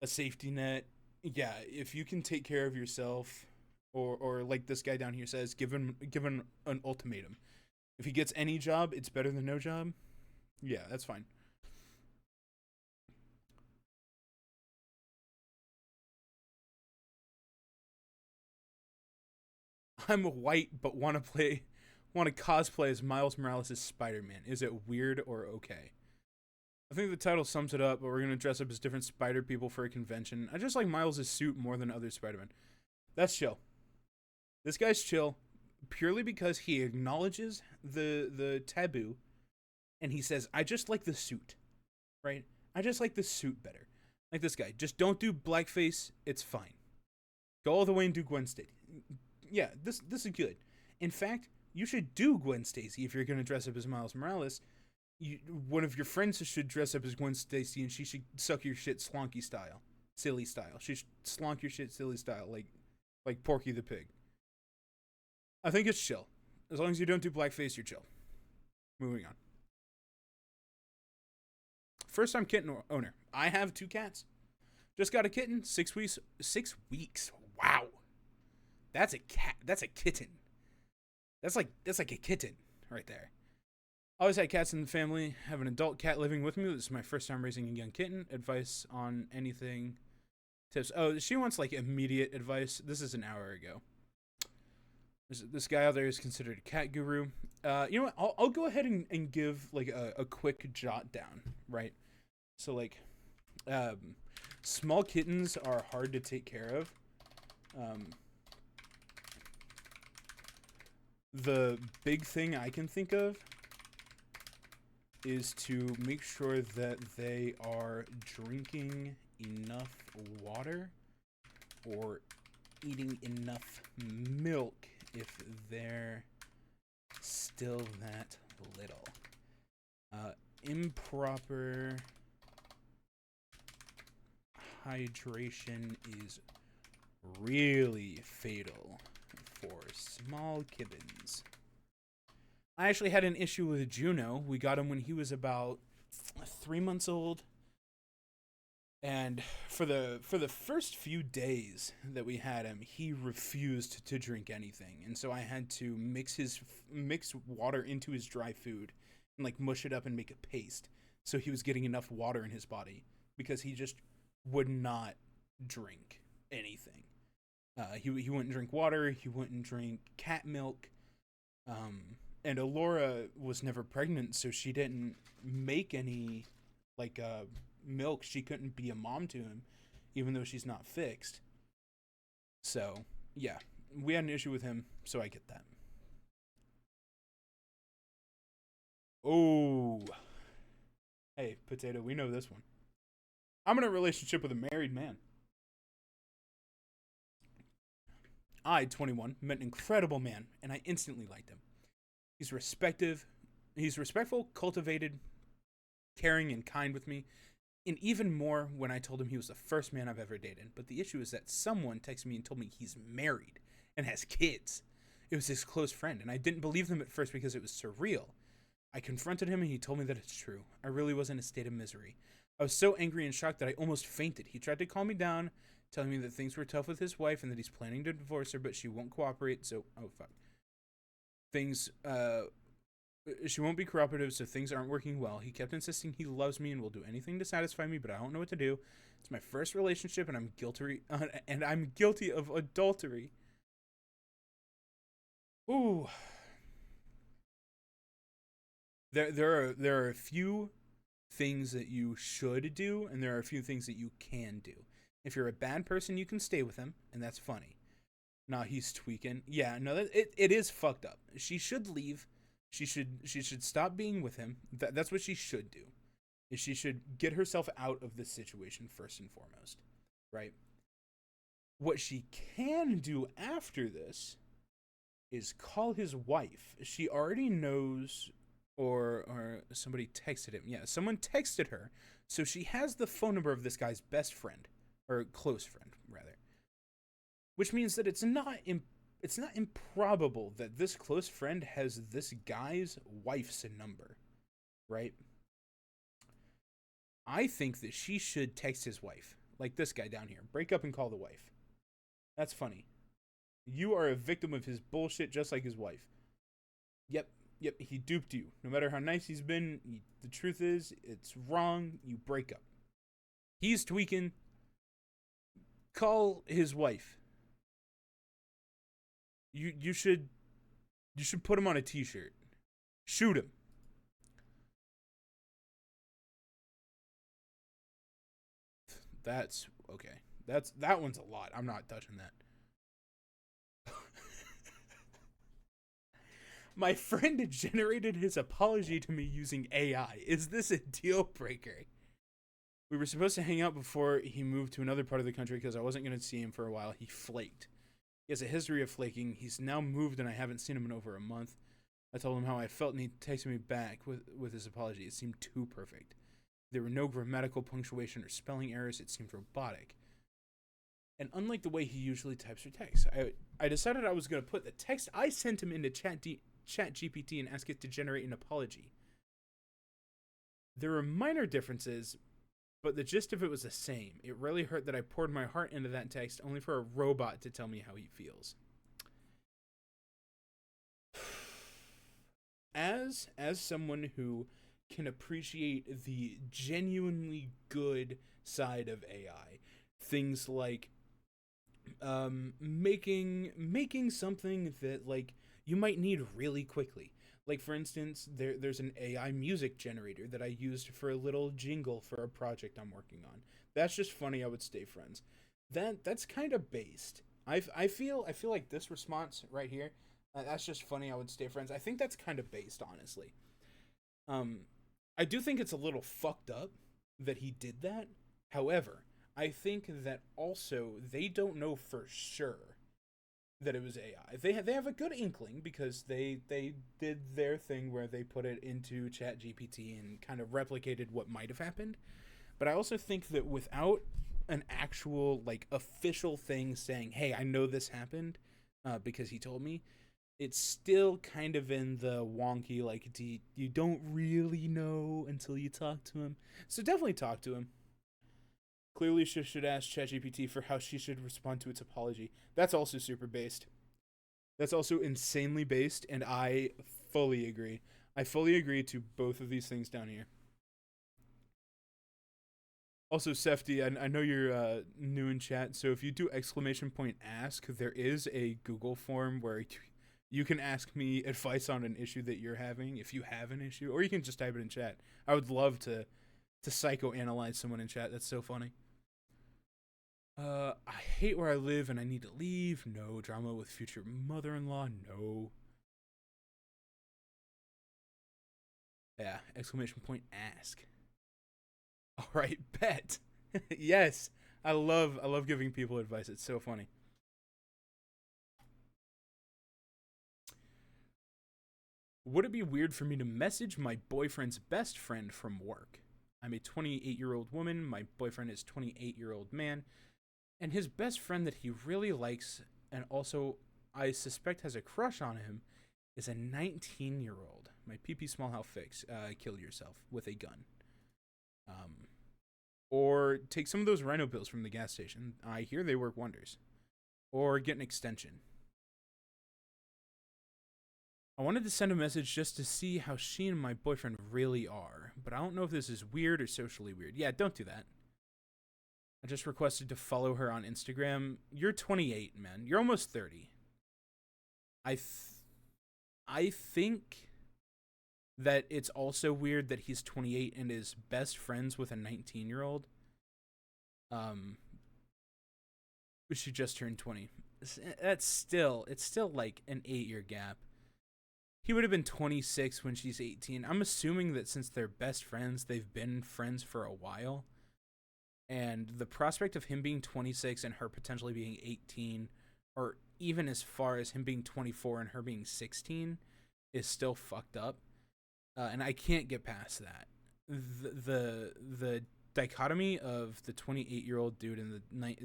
a safety net, yeah, if you can take care of yourself, or like this guy down here says, give him an ultimatum. If he gets any job, it's better than no job. Yeah, that's fine. I'm white, but want to cosplay as Miles Morales as Spider-Man. Is it weird or okay? I think the title sums it up, but we're gonna dress up as different Spider people for a convention. I just like Miles' suit more than other Spider-Man. That's chill. This guy's chill purely because he acknowledges the taboo, and he says, I just like the suit, right? I just like the suit better. Like this guy, just don't do blackface, it's fine. Go all the way and do Gwen Stacy. Yeah, this is good. In fact, you should do Gwen Stacy if you're going to dress up as Miles Morales. One of your friends should dress up as Gwen Stacy, and she should suck your shit slonky style. Silly style. She should slonk your shit silly style, like Porky the Pig. I think it's chill. As long as you don't do blackface, you're chill. Moving on. First time kitten owner. I have 2 cats. Just got a kitten. 6 weeks. 6 weeks. Wow. That's a cat. That's a kitten. That's like a kitten right there. Always had cats in the family. Have an adult cat living with me. This is my first time raising a young kitten. Advice on anything. Tips. Oh, she wants like immediate advice. This is an hour ago. This guy out there is considered a cat guru. You know what? I'll go ahead and give like a quick jot down, right? So like, small kittens are hard to take care of. The big thing I can think of is to make sure that they are drinking enough water or eating enough milk if they're still that little. Improper hydration is really fatal for small kittens. I actually had an issue with Juno. We got him when he was about 3 months old. And for the first few days that we had him, he refused to drink anything. And so I had to mix water into his dry food and like mush it up and make a paste. So he was getting enough water in his body because he just would not drink anything. He wouldn't drink water. He wouldn't drink cat milk. And Alora was never pregnant, so she didn't make any like milk. She couldn't be a mom to him, even though she's not fixed. So yeah, we had an issue with him, so I get that. Oh, hey, Potato, we know this one. I'm in a relationship with a married man. I, 21, met an incredible man, and I instantly liked him. He's respectful, cultivated, caring, and kind with me, and even more when I told him he was the first man I've ever dated. But the issue is that someone texted me and told me he's married and has kids. It was his close friend, and I didn't believe them at first because it was surreal. I confronted him, and he told me that it's true. I really was in a state of misery. I was so angry and shocked that I almost fainted. He tried to calm me down, telling me that things were tough with his wife and that he's planning to divorce her, but she won't cooperate, so... Oh, fuck. She won't be cooperative, so things aren't working well. He kept insisting he loves me and will do anything to satisfy me, but I don't know what to do. It's my first relationship, and I'm guilty of adultery. Ooh, there are a few things that you should do, and there are a few things that you can do. If you're a bad person, you can stay with him, and that's funny. Nah, he's tweaking. Yeah, no, it is fucked up. She should leave. She should stop being with him. That's what she should do. Is she should get herself out of this situation first and foremost, right? What she can do after this is call his wife. She already knows, or somebody texted him. Yeah, someone texted her, so she has the phone number of this guy's best friend, or close friend rather. Which means that it's not improbable that this close friend has this guy's wife's number, right? I think that she should text his wife, like this guy down here. Break up and call the wife. That's funny. You are a victim of his bullshit, just like his wife. Yep, he duped you. No matter how nice he's been, the truth is, it's wrong. You break up. He's tweaking. Call his wife. You should put him on a t-shirt. Shoot him. That's okay. That one's a lot. I'm not touching that. My friend generated his apology to me using AI. Is this a deal breaker? We were supposed to hang out before he moved to another part of the country because I wasn't going to see him for a while. He flaked. He has a history of flaking. He's now moved and I haven't seen him in over a month. I told him how I felt and he texted me back with his apology. It seemed too perfect. There were no grammatical punctuation or spelling errors. It seemed robotic. And unlike the way he usually types or texts, I decided I was going to put the text I sent him into ChatGPT and ask it to generate an apology. There were minor differences, but the gist of it was the same. It really hurt that I poured my heart into that text only for a robot to tell me how he feels. As someone who can appreciate the genuinely good side of AI, things like making something that like you might need really quickly. Like for instance, there's an AI music generator that I used for a little jingle for a project I'm working on. That's just funny. I would stay friends. That's kind of based. I feel like this response right here. That's just funny. I would stay friends. I think that's kind of based, honestly. I do think it's a little fucked up that he did that. However, I think that also they don't know for sure that it was AI. They have a good inkling because they did their thing where they put it into ChatGPT and kind of replicated what might have happened. But I also think that without an actual like official thing saying, "Hey, I know this happened because he told me," it's still kind of in the wonky like you don't really know until you talk to him. So definitely talk to him. Clearly, she should ask ChatGPT for how she should respond to its apology. That's also super based. That's also insanely based, and I fully agree. I fully agree to both of these things down here. Also, Sefty, I know you're new in chat, so if you do !ask, there is a Google form where you can ask me advice on an issue that you're having, if you have an issue, or you can just type it in chat. I would love to psychoanalyze someone in chat. That's so funny. I hate where I live and I need to leave. No. Drama with future mother-in-law. No. Yeah, !ask. All right, bet. Yes. I love giving people advice. It's so funny. Would it be weird for me to message my boyfriend's best friend from work? I'm a 28-year-old woman. My boyfriend is 28-year-old man. And his best friend that he really likes and also I suspect has a crush on him is a 19-year-old. My PP small how fix. Kill yourself with a gun. Or take some of those rhino pills from the gas station. I hear they work wonders. Or get an extension. I wanted to send a message just to see how she and my boyfriend really are, but I don't know if this is weird or socially weird. Yeah, don't do that. I just requested to follow her on Instagram. You're 28, man. You're almost 30. I I think that it's also weird that he's 28 and is best friends with a 19-year-old. She just turned 20. It's still like an 8-year gap. He would have been 26 when she's 18. I'm assuming that since they're best friends, they've been friends for a while. And the prospect of him being 26 and her potentially being 18, or even as far as him being 24 and her being 16, is still fucked up. And I can't get past that. The dichotomy of the 28-year-old dude and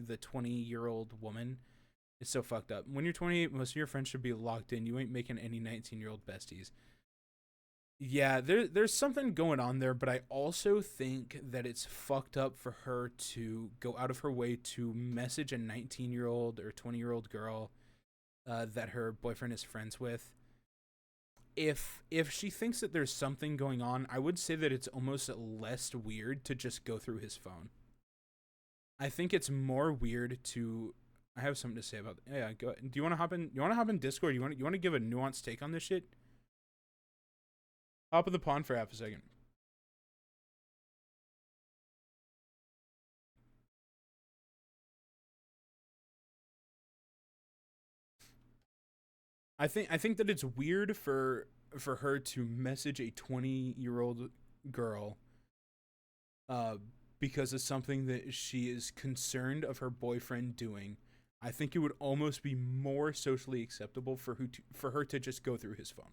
the 20-year-old woman is so fucked up. When you're 28, most of your friends should be locked in. You ain't making any 19-year-old besties. Yeah, there's something going on there, but I also think that it's fucked up for her to go out of her way to message a 19-year-old or 20-year-old girl that her boyfriend is friends with. If she thinks that there's something going on, I would say that it's almost less weird to just go through his phone. I think it's more weird to. I have something to say about. Yeah, go ahead. Do you want to hop in? You want to hop in Discord? You want to give a nuanced take on this shit? Hop in the pond for half a second. I think that it's weird for her to message a 20-year-old girl because of something that she is concerned of her boyfriend doing. I think it would almost be more socially acceptable for her to just go through his phone.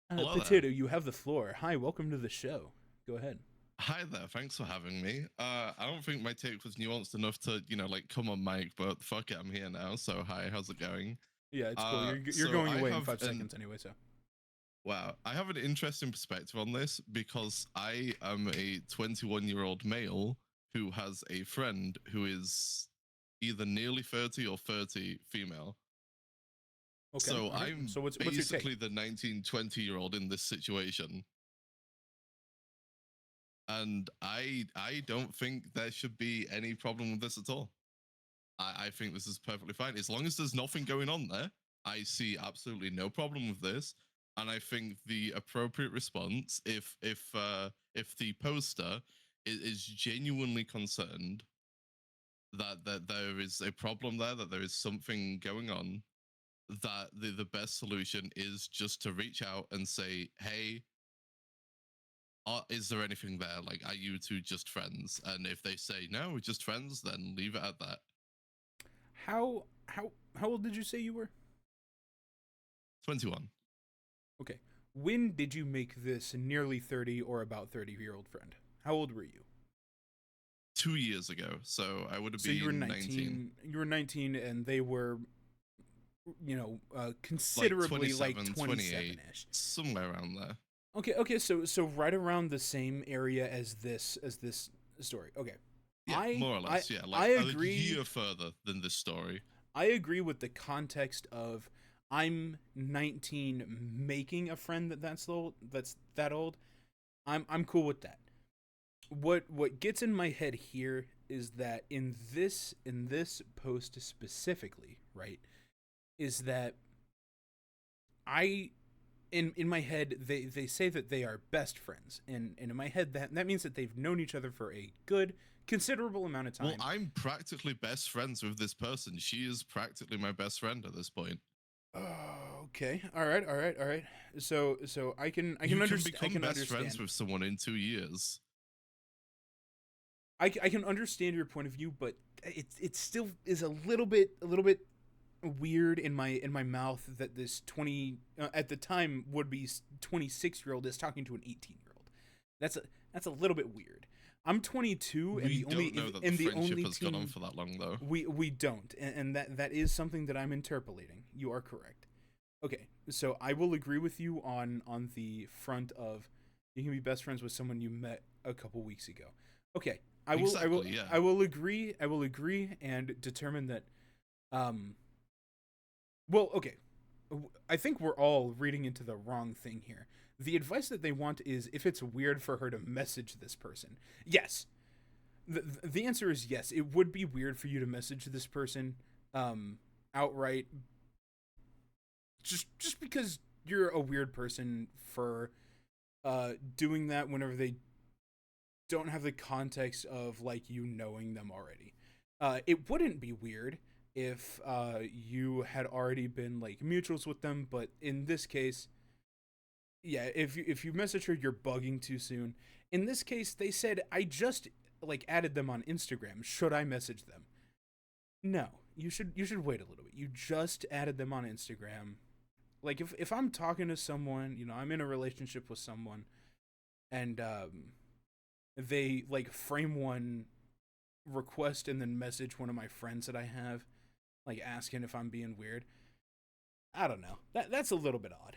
Potato, you have the floor. Hi, welcome to the show. Go ahead. Hi there, thanks for having me. I don't think my take was nuanced enough to, come on mic, but fuck it, I'm here now. So hi, how's it going? Yeah, it's cool. You're going away in 5 seconds anyway, so. Wow, I have an interesting perspective on this because I am a 21-year-old male who has a friend who is either nearly 30 or 30 female. Okay. So I'm what's basically the 19, 20-year-old in this situation. And I don't think there should be any problem with this at all. I think this is perfectly fine. As long as there's nothing going on there, I see absolutely no problem with this. And I think the appropriate response, if the poster is genuinely concerned that there is a problem there, that there is something going on, that the best solution is just to reach out and say, hey, is there anything there? Like, are you two just friends? And if they say no, we're just friends, then leave it at that. How old did you say you were? 21. Okay. When did you make this nearly 30 or about 30-year-old friend? How old were you? 2 years ago. So I would have been you were 19. You were 19 and they were, considerably like 27-ish. Somewhere around there. Okay, so right around the same area as this story. Okay. Yeah, more or less, yeah. Like, I agree. A year further than this story. I agree with the context of I'm 19 making a friend that's that old. I'm cool with that. What gets in my head here is that in this post specifically, right, is that in my head they say that they are best friends, and in my head that means that they've known each other for a good considerable amount of time. Well, I'm practically best friends with this person. She is practically my best friend at this point. Okay. All right. So I can understand. You can become best friends with someone in 2 years. I can understand your point of view, but it still is a little bit weird in my mouth that this 20 at the time would be 26-year-old is talking to an 18-year-old. That's a little bit weird. I'm 22, and the only has gone on for that long, though. We don't, and that is something that I'm interpolating. You are correct. Okay, so I will agree with you on the front of you can be best friends with someone you met a couple weeks ago. Okay, I will agree and determine that. Well, okay. I think we're all reading into the wrong thing here. The advice that they want is if it's weird for her to message this person. Yes. the answer is yes. It would be weird for you to message this person outright, just because you're a weird person for doing that whenever they don't have the context of like you knowing them already. It wouldn't be weird if you had already been like mutuals with them, but in this case, yeah, if you message her, you're bugging too soon. In this case, they said I just like added them on Instagram. Should I message them? No, you should wait a little bit. You just added them on Instagram. Like if I'm talking to someone, I'm in a relationship with someone, and they like frame one request and then message one of my friends that I have, like asking if I'm being weird. I don't know. That's a little bit odd.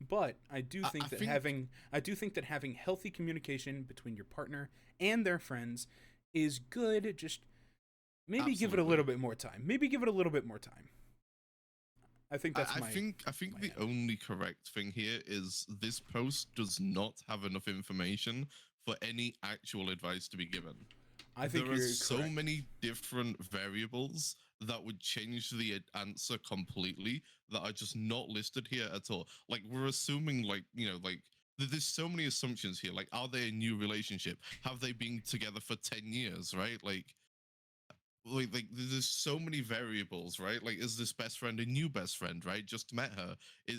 But I do think that having healthy communication between your partner and their friends is good. Just maybe give it a little bit more time. I think that's I think the only correct thing here is this post does not have enough information for any actual advice to be given. I think there are you're so correct. many different variables that would change the answer completely that are just not listed here at all. Like we're assuming, like there's so many assumptions here. Like, are they a new relationship? Have they been together for 10 years? Right? Like there's so many variables, right? Like, is this best friend a new best friend, right? Just met her,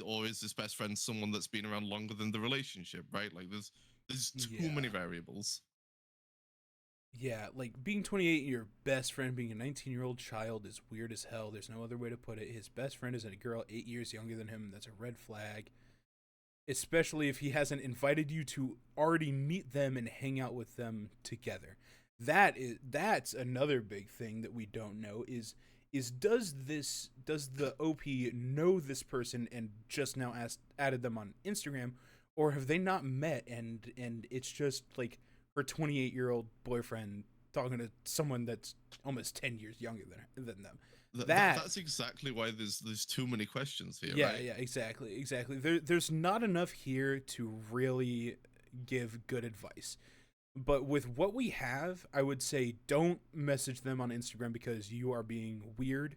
or is this best friend someone that's been around longer than the relationship, right? Like there's too many variables. Yeah, like being 28 and your best friend being a 19-year-old child is weird as hell. There's no other way to put it. His best friend is a girl 8 years younger than him. That's a red flag. Especially if he hasn't invited you to already meet them and hang out with them together. That's another big thing that we don't know is does the OP know this person and just now added them on Instagram, or have they not met and it's just like her 28-year-old boyfriend talking to someone that's almost 10 years younger than them. That's exactly why there's too many questions here, right? Yeah, exactly. There's not enough here to really give good advice. But with what we have, I would say don't message them on Instagram because you are being weird.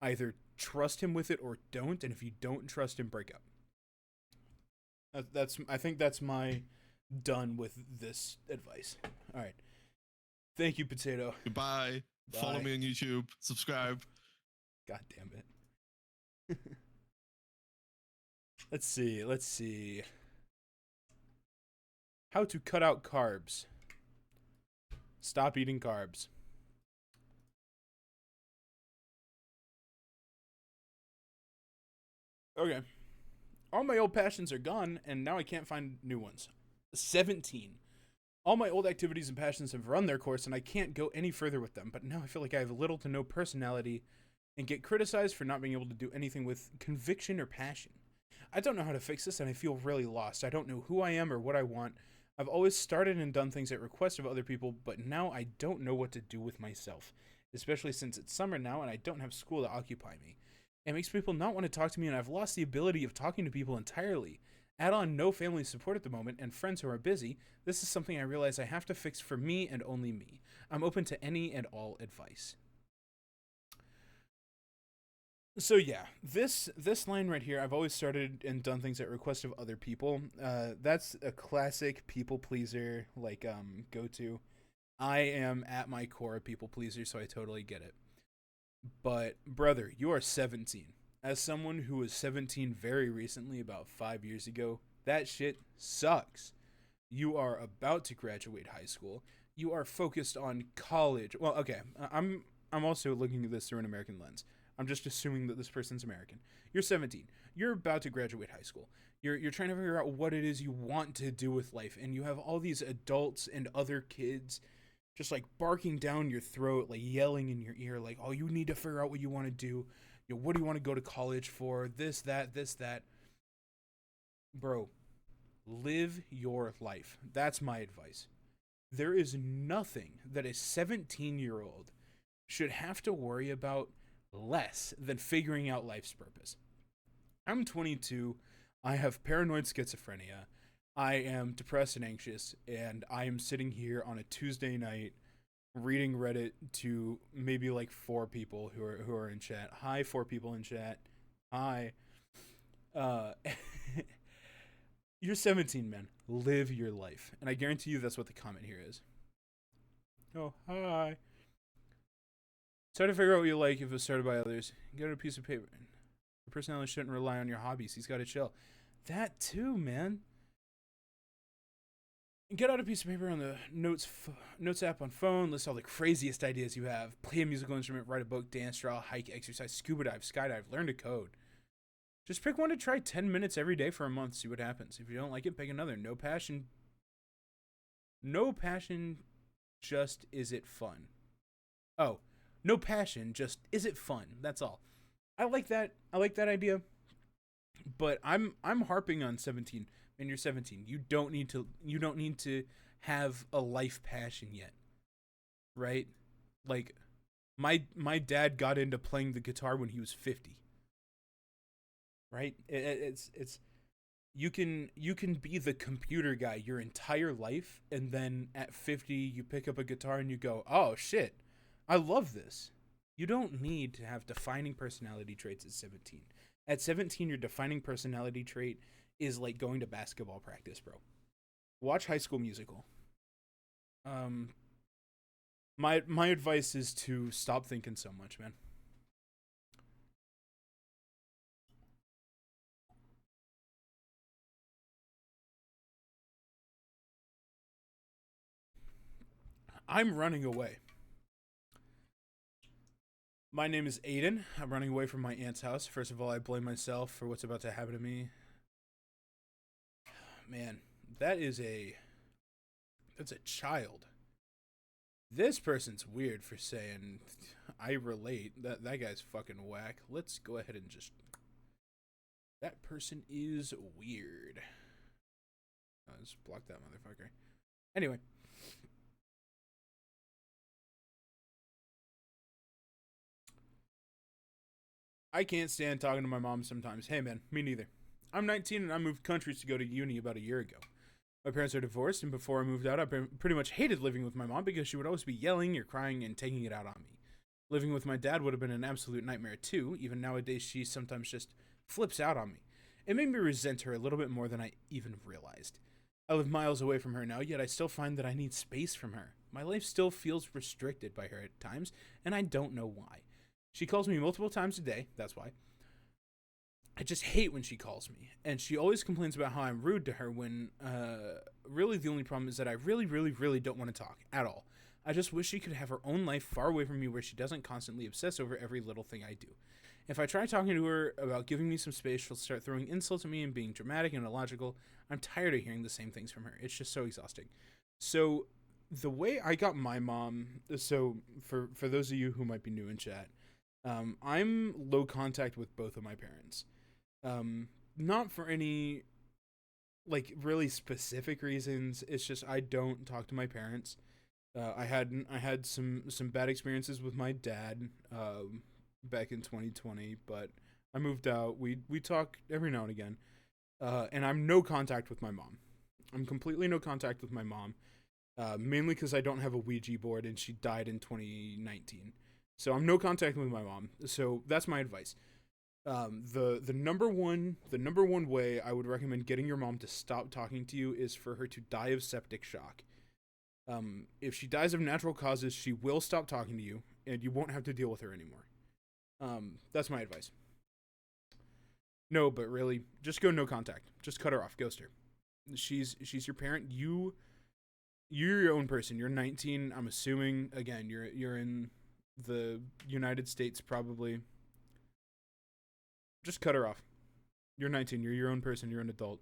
Either trust him with it or don't, and if you don't trust him, break up. I think that's my done with this advice. All right. Thank you, Potato. Goodbye. Bye. Follow me on YouTube. Subscribe. God damn it. Let's see. How to cut out carbs. Stop eating carbs. Okay. All my old passions are gone, and now I can't find new ones. 17. All my old activities and passions have run their course, and I can't go any further with them. But now I feel like I have little to no personality and get criticized for not being able to do anything with conviction or passion. I don't know how to fix this, and I feel really lost. I don't know who I am or what I want. I've always started and done things at request of other people, but now I don't know what to do with myself, especially since it's summer now and I don't have school to occupy me. It makes people not want to talk to me, and I've lost the ability of talking to people entirely. Add on no family support at the moment and friends who are busy. This is something I realize I have to fix for me and only me. I'm open to any and all advice. So yeah, this line right here, I've always started and done things at request of other people. That's a classic people pleaser, like go to. I am at my core a people pleaser, so I totally get it. But brother, you are 17. As someone who was 17 very recently, about 5 years ago, that shit sucks. You are about to graduate high school. You are focused on college. Well, okay, I'm also looking at this through an American lens. I'm just assuming that this person's American. You're 17. You're about to graduate high school. You're trying to figure out what it is you want to do with life, and you have all these adults and other kids just like barking down your throat, like yelling in your ear, like, "Oh, you need to figure out what you want to do. What do you want to go to college for? This, that." Bro, live your life. That's my advice. There is nothing that a 17-year-old should have to worry about less than figuring out life's purpose. I'm 22. I have paranoid schizophrenia. I am depressed and anxious, and I am sitting here on a Tuesday night reading Reddit to maybe like four people who are in chat. Hi, four people in chat. Hi. Uh, you're 17, man. Live your life, and I guarantee you that's what the comment here is. Oh, hi. It's hard to figure out what you like if it was started by others. Get a piece of paper. Your personality shouldn't rely on your hobbies. He's got to chill. That too, man. Get out a piece of paper on the notes app on phone. List all the craziest ideas you have. Play a musical instrument. Write a book. Dance, draw, hike, exercise, scuba dive, skydive. Learn to code. Just pick one to try 10 minutes every day for a month. See what happens. If you don't like it, pick another. No passion. No passion. Just is it fun? Oh, no passion. Just is it fun? That's all. I like that. I like that idea. But I'm harping on 17. And you're 17. You don't need to have a life passion yet. Right? Like my dad got into playing the guitar when he was 50. Right? It's you can be the computer guy your entire life, and then at 50 you pick up a guitar and you go, "Oh shit. I love this." You don't need to have defining personality traits at 17. At 17, your defining personality trait is like going to basketball practice, bro. Watch High School Musical. My advice is to stop thinking so much, man. I'm running away. My name is Aiden. I'm running away from my aunt's house. First of all, I blame myself for what's about to happen to me. Man, that's a child. This person's weird for saying I relate. That guy's fucking whack. Let's go ahead and just. That person is weird. Let's block that motherfucker. Anyway. I can't stand talking to my mom sometimes. Hey man, me neither. I'm 19 and I moved countries to go to uni about a year ago. My parents are divorced, and before I moved out, I pretty much hated living with my mom because she would always be yelling or crying and taking it out on me. Living with my dad would have been an absolute nightmare too. Even nowadays, she sometimes just flips out on me. It made me resent her a little bit more than I even realized. I live miles away from her now, yet I still find that I need space from her. My life still feels restricted by her at times, and I don't know why. She calls me multiple times a day, that's why. I just hate when she calls me, and she always complains about how I'm rude to her when, really the only problem is that I really, really, really don't want to talk, at all. I just wish she could have her own life far away from me where she doesn't constantly obsess over every little thing I do. If I try talking to her about giving me some space, she'll start throwing insults at me and being dramatic and illogical. I'm tired of hearing the same things from her. It's just so exhausting. So, the way I got my mom, so for those of you who might be new in chat, I'm low contact with both of my parents. Not for any like really specific reasons. It's just I don't talk to my parents. I had some bad experiences with my dad back in 2020, but I moved out. We talk every now and again. And I'm no contact with my mom. I'm completely no contact with my mom. Mainly because I don't have a Ouija board and she died in 2019. So I'm no contact with my mom. So that's my advice. The number one way I would recommend getting your mom to stop talking to you is for her to die of septic shock. If she dies of natural causes, she will stop talking to you, and you won't have to deal with her anymore. That's my advice. No, but really, just go no contact. Just cut her off. Ghost her. She's your parent. You're your own person. You're 19. I'm assuming again you're in the United States probably. Just cut her off. You're 19. You're your own person. You're an adult.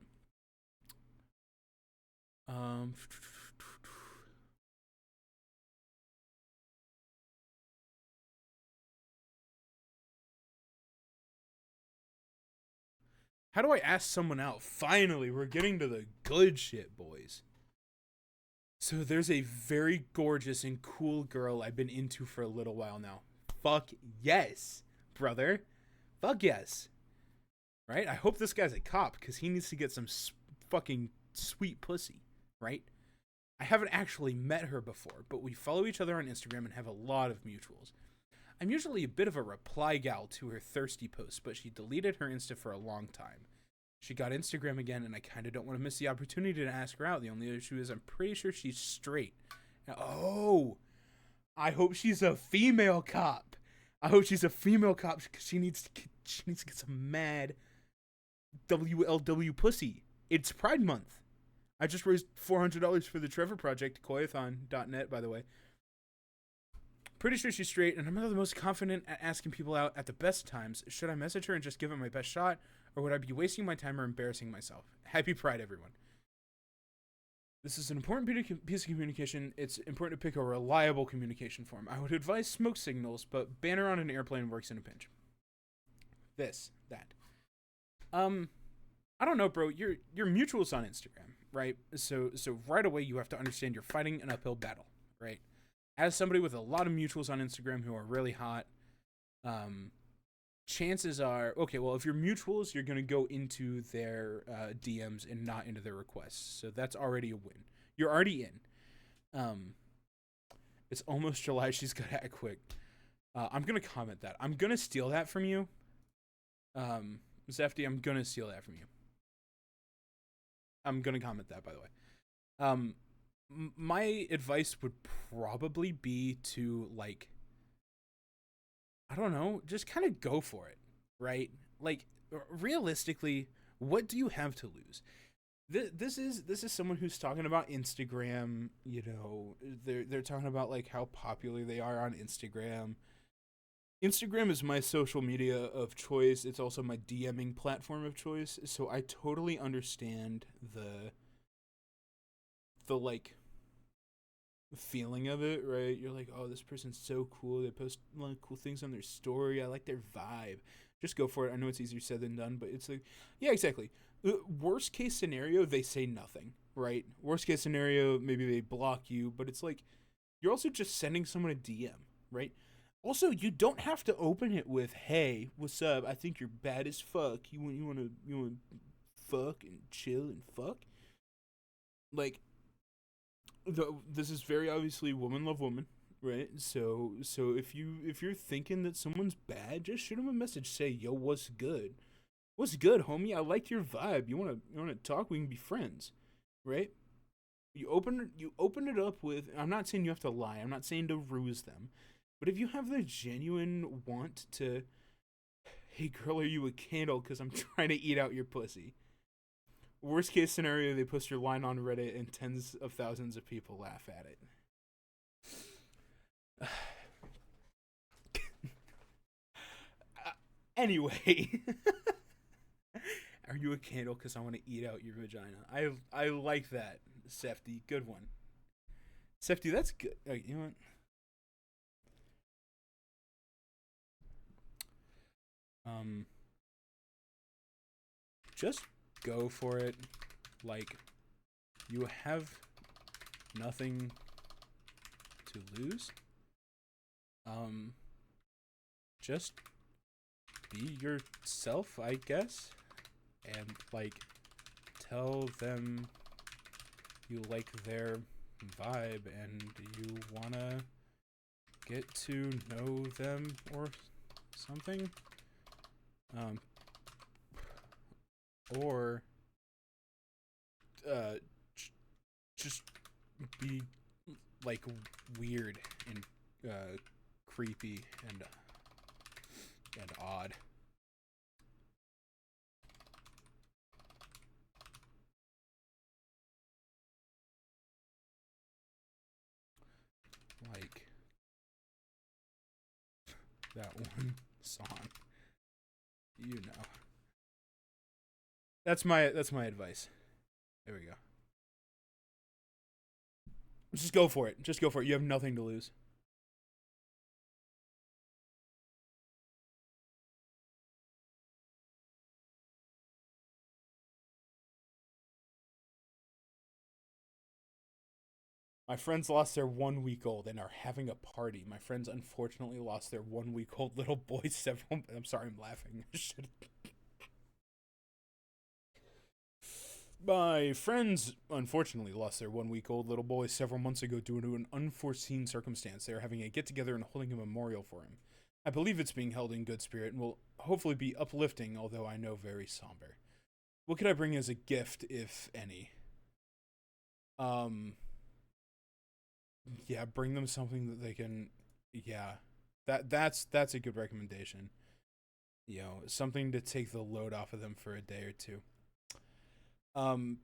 How do I ask someone out? Finally, we're getting to the good shit, boys. So there's a very gorgeous and cool girl I've been into for a little while now. Fuck yes, brother. Fuck yes. Right? I hope this guy's a cop because he needs to get some fucking sweet pussy, right? I haven't actually met her before, but we follow each other on Instagram and have a lot of mutuals. I'm usually a bit of a reply gal to her thirsty posts, but she deleted her Insta for a long time. She got Instagram again, and I kind of don't want to miss the opportunity to ask her out. The only issue is I'm pretty sure she's straight. Oh, I hope she's a female cop. I hope she's a female cop because she needs to get some mad WLW pussy. It's Pride Month. I just raised $400 for the Trevor Project, koyathon.net, by the way. Pretty sure she's straight, and I'm not the most confident at asking people out at the best times. Should I message her and just give it my best shot, or would I be wasting my time or embarrassing myself? Happy Pride, everyone. This is an important piece of communication. It's important to pick a reliable communication form. I would advise smoke signals, but banner on an airplane works in a pinch. That. I don't know, bro. Your mutuals on Instagram, right? So right away you have to understand you're fighting an uphill battle, right? As somebody with a lot of mutuals on Instagram who are really hot, chances are, okay, well, if you're mutuals, you're going to go into their DMs and not into their requests. So that's already a win. You're already in. It's almost July. She's got to act quick. I'm going to comment that. I'm going to steal that from you. Zefty, I'm going to steal that from you. I'm going to comment that, by the way. My advice would probably be to, like, I don't know, just kind of go for it, right? Like, realistically, what do you have to lose? This is someone who's talking about Instagram. You know, they're talking about like how popular they are on Instagram. Instagram is my social media of choice. It's also my DMing platform of choice. So I totally understand the like feeling of it, right? You're like, oh, this person's so cool. They post a lot of cool things on their story. I like their vibe. Just go for it. I know it's easier said than done, but it's like, yeah, exactly. Worst case scenario, they say nothing, right? Worst case scenario, maybe they block you, but it's like, you're also just sending someone a DM, right? Also, you don't have to open it with, hey, what's up? I think you're bad as fuck. You want to fuck and chill and fuck? Like, this is very obviously woman love woman, right? So if you're thinking that someone's bad, just shoot them a message. Say, yo, what's good? What's good, homie? I like your vibe. You wanna talk? We can be friends, right? You open it up with. I'm not saying you have to lie. I'm not saying to ruse them, but if you have the genuine want to, hey girl, are you a candle? Because I'm trying to eat out your pussy. Worst case scenario, they post your line on Reddit and tens of thousands of people laugh at it. Anyway, are you a candle? Because I want to eat out your vagina. I like that, Sefty. Good one. Sefty, that's good. You know what? Just go for it. Like, you have nothing to lose. Just be yourself, I guess, and like tell them you like their vibe and you wanna get to know them or something. Or just be like weird and creepy and odd. Like that one song. You know. That's my advice. There we go. Just go for it. Just go for it. You have nothing to lose. My friends lost their 1-week-old and are having a party. My friends unfortunately lost their 1-week-old little boy several. I'm sorry, I'm laughing. My friends unfortunately lost their 1 week old little boy several months ago due to an unforeseen circumstance. They are having a get together and holding a memorial for him. I believe it's being held in good spirit and will hopefully be uplifting, although I know very somber. What could I bring as a gift, if any? Um, yeah, bring them something that they can. Yeah, that's a good recommendation. Something to take the load off of them for a day or two. Um,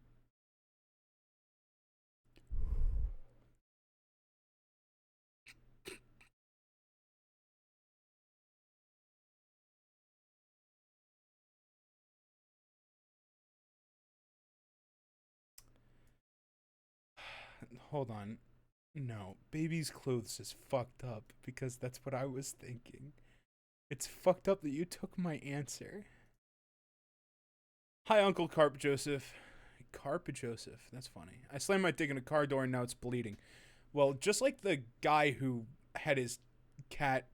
hold on. No, baby's clothes is fucked up because that's what I was thinking. It's fucked up that you took my answer. Hi, Uncle Carp Joseph. Carp Joseph. That's funny. I slammed my dick in a car door and now it's bleeding. Well, just like the guy who had his cat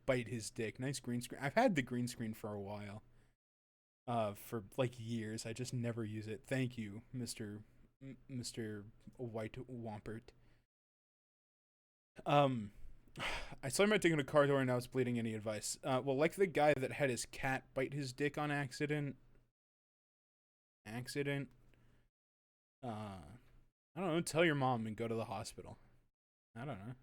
bite his dick. Nice green screen. I've had the green screen for a while. For like years. I just never use it. Thank you, Mr. White Wampert. Um, I slammed my dick in a car door and now it's bleeding. Any advice? Well, like the guy that had his cat bite his dick on accident. I don't know. Tell your mom and go to the hospital. I don't know.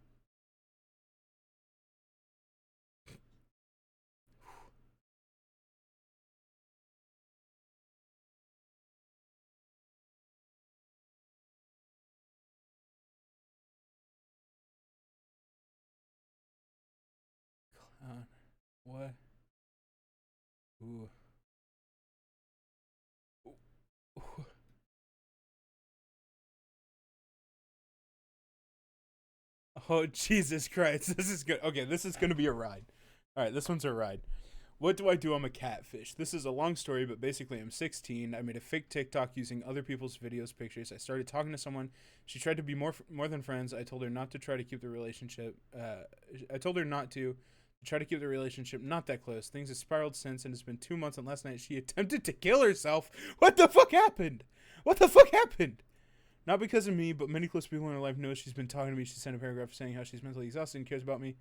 What? Ooh. Ooh. Oh, Jesus Christ. This is good. Okay, this is going to be a ride. All right, this one's a ride. What do I do? I'm a catfish. This is a long story, but basically, I'm 16. I made a fake TikTok using other people's videos, pictures. I started talking to someone. She tried to be more than friends. I told her not to try to keep the relationship. I told her not to try to keep the relationship not that close. Things have spiraled since, and it's been 2 months. And last night, she attempted to kill herself. What the fuck happened? What the fuck happened? Not because of me, but many close people in her life know she's been talking to me. She sent a paragraph saying how she's mentally exhausted and cares about me.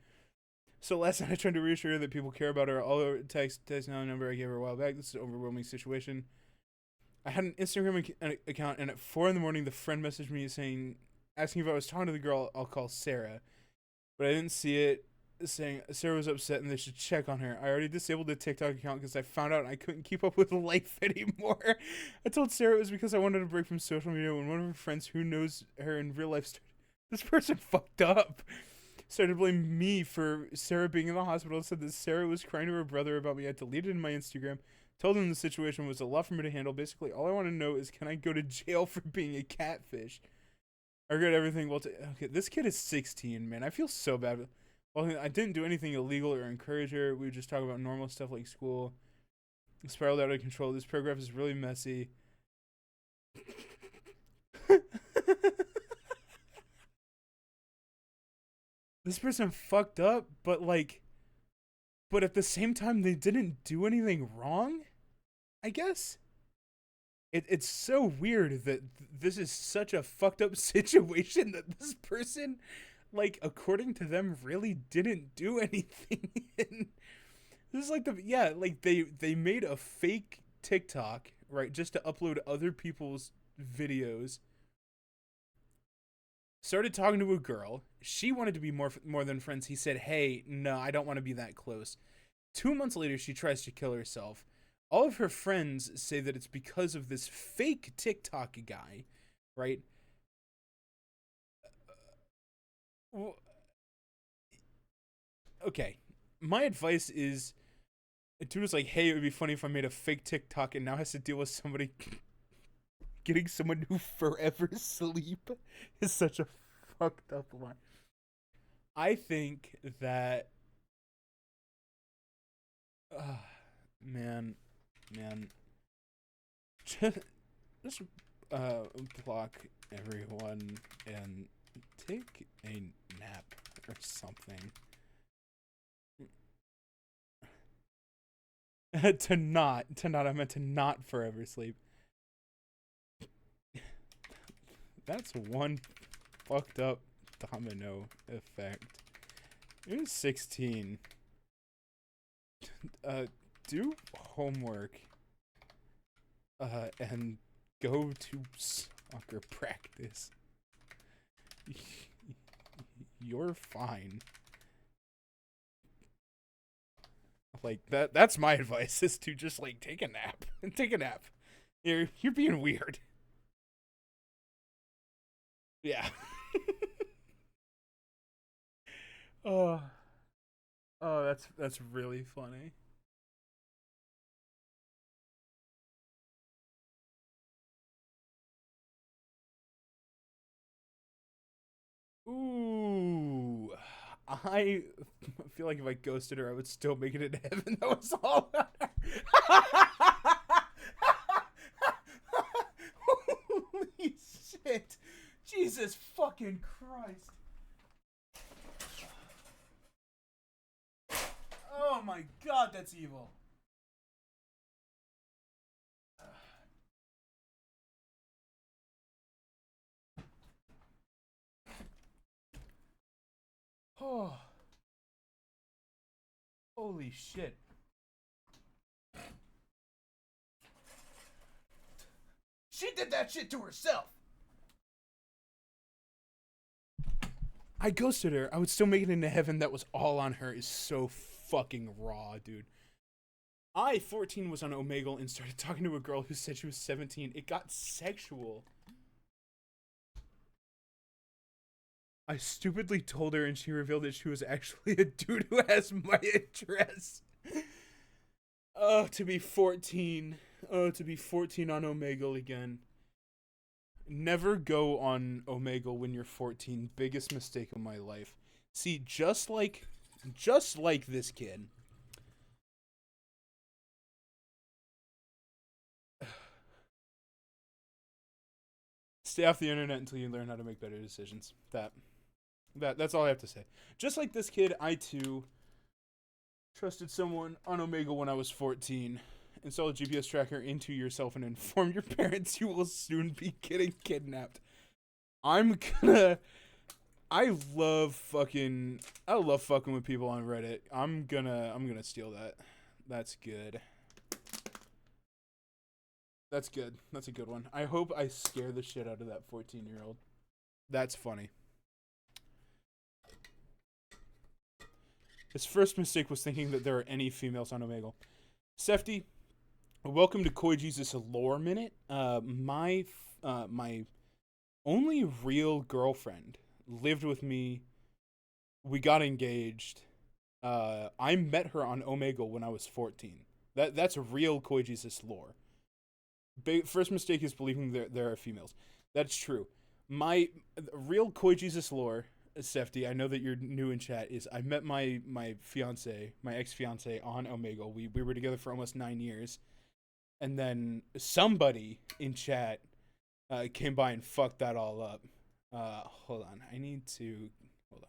So last night I tried to reassure her that people care about her. All over text now number I gave her a while back. This is an overwhelming situation. I had an Instagram account, and at 4 in the morning, the friend messaged me asking if I was talking to the girl I'll call Sarah. But I didn't see it, saying Sarah was upset and they should check on her. I already disabled the TikTok account because I found out I couldn't keep up with life anymore. I told Sarah it was because I wanted to break from social media when one of her friends who knows her in real life this person fucked up. Started blaming me for Sarah being in the hospital. Said that Sarah was crying to her brother about me. I deleted my Instagram. Told him the situation was a lot for me to handle. Basically, all I want to know is, can I go to jail for being a catfish? I regret everything. Well, okay, this kid is 16, man. I feel so bad. Well, I didn't do anything illegal or encourage her. We would just talk about normal stuff like school. It spiraled out of control. This paragraph is really messy. This person fucked up, but at the same time, they didn't do anything wrong, I guess. It's so weird that this is such a fucked up situation that this person, according to them, really didn't do anything. This is they made a fake TikTok, right, just to upload other people's videos. Started talking to a girl. She wanted to be more than friends. He said, "Hey, no, I don't want to be that close." 2 months later, she tries to kill herself. All of her friends say that it's because of this fake TikTok guy, right? Okay, my advice is, a dude was like, "Hey, it would be funny if I made a fake TikTok and now has to deal with somebody getting someone who forever sleep," is such a fucked up line. I think that, man, just block everyone and take a nap or something. I meant to not forever sleep. That's one fucked up domino effect. It was 16. Do homework. And go to soccer practice. You're fine. Like, that's my advice, is to just, like, take a nap. Take a nap. You're being weird. Yeah. Oh, that's really funny. Ooh, I feel like if I ghosted her, I would still make it into heaven. That was all. Holy shit! Jesus fucking Christ! Oh my God, that's evil. Oh, holy shit! She did that shit to herself. I ghosted her. I would still make it into heaven. That was all on her. Is so fucking raw, dude. I, 14, was on Omegle and started talking to a girl who said she was 17. It got sexual. I stupidly told her and she revealed that she was actually a dude who has my address. Oh, to be 14. Oh, to be 14 on Omegle again. Never go on Omegle when you're 14. Biggest mistake of my life. See, just like this kid. Stay off the internet until you learn how to make better decisions. That's all I have to say. Just like this kid, I too trusted someone on Omegle when I was 14. Install a GPS tracker into yourself and inform your parents you will soon be getting kidnapped. I love fucking with people on Reddit. I'm gonna steal that. That's good. That's good. That's a good one. I hope I scare the shit out of that 14-year-old. That's funny. His first mistake was thinking that there are any females on Omegle. Sefty, welcome to Koi Jesus Lore Minute. My only real girlfriend lived with me. We got engaged. I met her on Omegle when I was 14. That's real Koi Jesus lore. First mistake is believing there are females. That's true. My real Koi Jesus lore, Sefty, I know that you're new in chat, is I met my fiance, my ex-fiance, on Omegle. We were together for almost 9 years. And then somebody in chat came by and fucked that all up. Hold on. Hold on.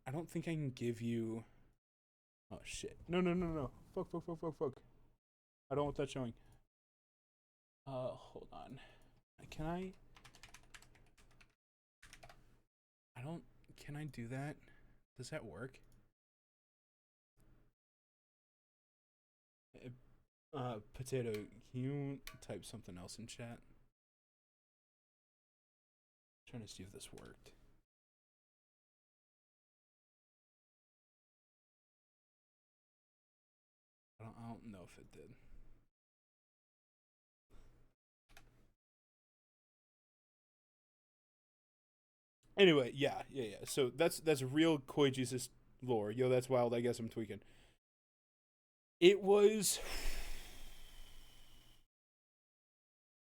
I don't think I can give you... Oh, shit. No. Fuck. I don't want that showing. Hold on. Can I do that? Does that work? Potato, can you type something else in chat? I'm trying to see if this worked. I don't know if it did. Anyway, yeah. So that's real Koi Jesus lore. Yo, that's wild. I guess I'm tweaking. It was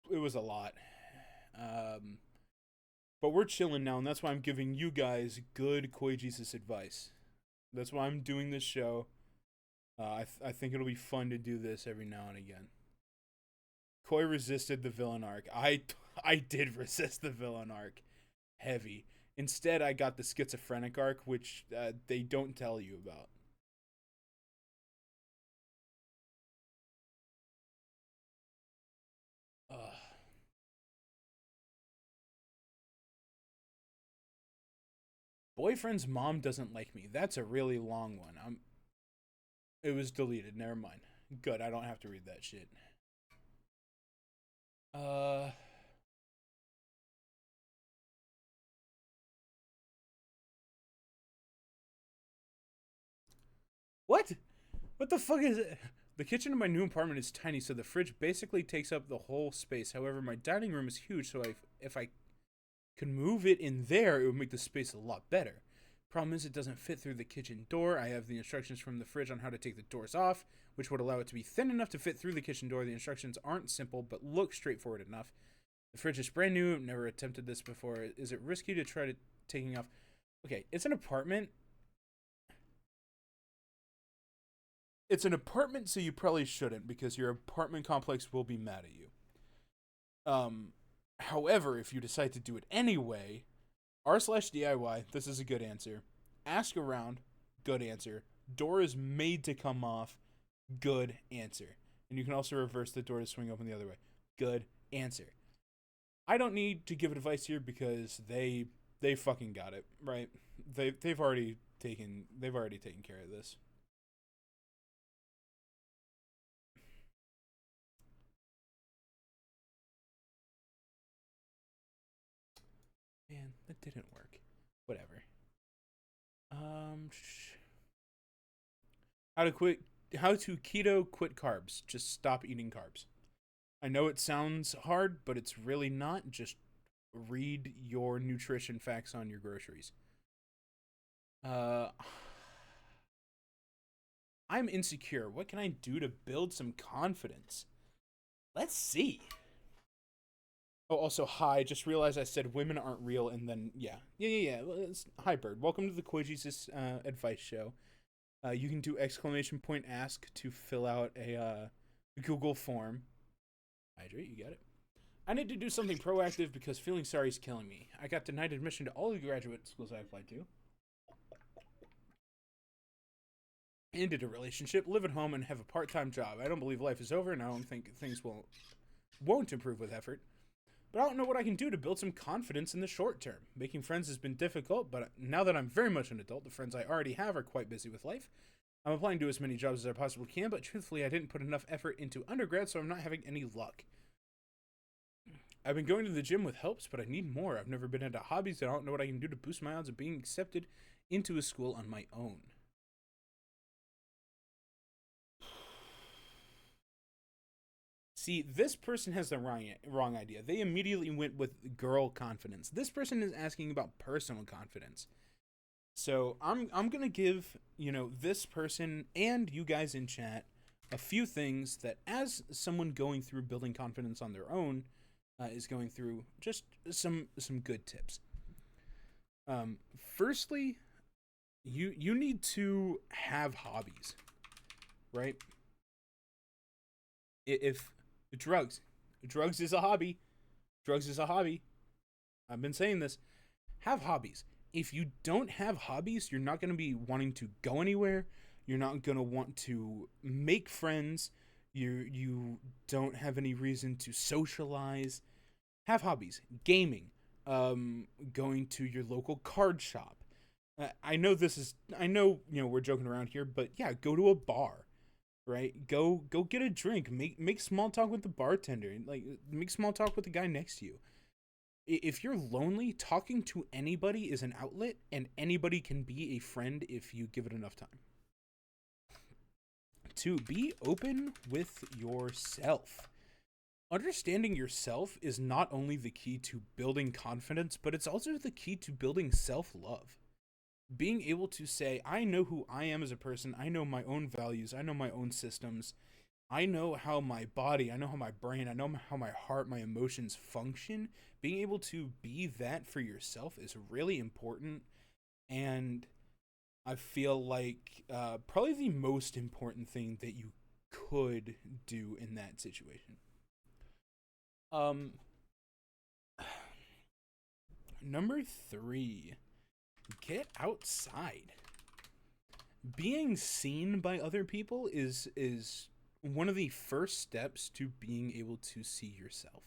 a lot. But we're chilling now, and that's why I'm giving you guys good Koi Jesus advice. That's why I'm doing this show. I think it'll be fun to do this every now and again. Koi resisted the villain arc. I did resist the villain arc. Heavy. Instead, I got the schizophrenic arc, which they don't tell you about. Boyfriend's mom doesn't like me. That's a really long one. It was deleted. Never mind. Good. I don't have to read that shit. What? What the fuck is it? The kitchen in my new apartment is tiny, so the fridge basically takes up the whole space. However, my dining room is huge, so if I could move it in there, it would make the space a lot better. Problem is, it doesn't fit through the kitchen door. I have the instructions from the fridge on how to take the doors off, which would allow it to be thin enough to fit through the kitchen door. The instructions aren't simple, but look straightforward enough. The fridge is brand new. I've never attempted this before. Is it risky to try to taking off? Okay, it's an apartment. It's an apartment, so you probably shouldn't, because your apartment complex will be mad at you. However, if you decide to do it anyway, r/DIY, this is a good answer. Ask around, good answer. Door is made to come off, good answer. And you can also reverse the door to swing open the other way. Good answer. I don't need to give advice here because they fucking got it, right? They've already taken care of this. Man, that didn't work. Whatever. How to keto quit carbs. Just stop eating carbs. I know it sounds hard, but it's really not. Just read your nutrition facts on your groceries. I'm insecure. What can I do to build some confidence? Let's see. Oh, also, hi. Just realized I said women aren't real, and then, yeah. Hi, Bird. Welcome to the Koi Jesus advice show. You can do !ask to fill out a Google form. Hydrate, you got it. I need to do something proactive because feeling sorry is killing me. I got denied admission to all the graduate schools I applied to. Ended a relationship, live at home, and have a part-time job. I don't believe life is over, and I don't think things won't improve with effort. But I don't know what I can do to build some confidence in the short term. Making friends has been difficult, but now that I'm very much an adult, the friends I already have are quite busy with life. I'm applying to as many jobs as I possibly can, but truthfully, I didn't put enough effort into undergrad, so I'm not having any luck. I've been going to the gym with helps, but I need more. I've never been into hobbies, and I don't know what I can do to boost my odds of being accepted into a school on my own. See, this person has the wrong idea. They immediately went with girl confidence. This person is asking about personal confidence. So I'm gonna give, this person and you guys in chat a few things that, as someone going through building confidence on their own, is going through, just some good tips. Firstly, you need to have hobbies, right? If drugs is a hobby. Drugs is a hobby. I've been saying this. Have hobbies. If you don't have hobbies, you're not going to be wanting to go anywhere. You're not going to want to make friends. You don't have any reason to socialize. Have hobbies. Gaming. Going to your local card shop. I know we're joking around here, but yeah, go to a bar. Right? Go get a drink. Make small talk with the bartender. Like, make small talk with the guy next to you. If you're lonely, talking to anybody is an outlet, and anybody can be a friend if you give it enough time. 2, be open with yourself. Understanding yourself is not only the key to building confidence, but it's also the key to building self-love. Being able to say, I know who I am as a person, I know my own values, I know my own systems, I know how my body, I know how my brain, I know how my heart, my emotions function. Being able to be that for yourself is really important, and I feel like probably the most important thing that you could do in that situation. Number 3. Get outside. Being seen by other people is one of the first steps to being able to see yourself.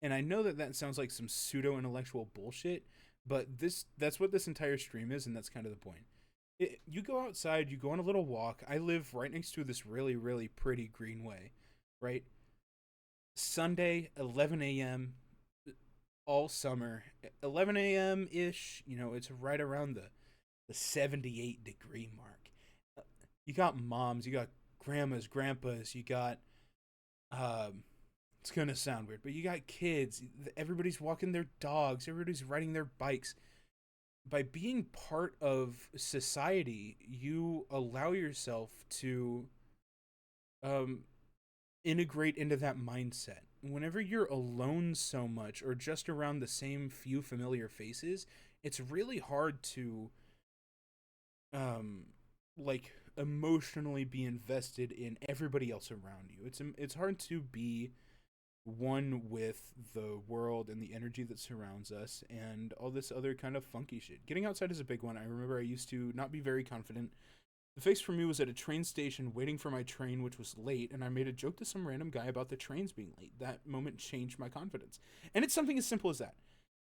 And I know that sounds like some pseudo-intellectual bullshit, But that's what this entire stream is, and that's kind of the point. You go outside, you go on a little walk. I live right next to this really, really pretty greenway, right? Sunday, 11 a.m., all summer, 11 a.m. ish, it's right around the 78-degree mark. You got moms, you got grandmas, grandpas, you got, it's going to sound weird, but you got kids. Everybody's walking their dogs, everybody's riding their bikes. By being part of society, you allow yourself to um, integrate into that mindset. Whenever you're alone so much or just around the same few familiar faces, it's really hard to like emotionally be invested in everybody else around you. It's hard to be one with the world and the energy that surrounds us and all this other kind of funky shit. Getting outside is a big one. I remember I used to not be very confident. The fix for me was at a train station waiting for my train, which was late, and I made a joke to some random guy about the trains being late. That moment changed my confidence. And it's something as simple as that.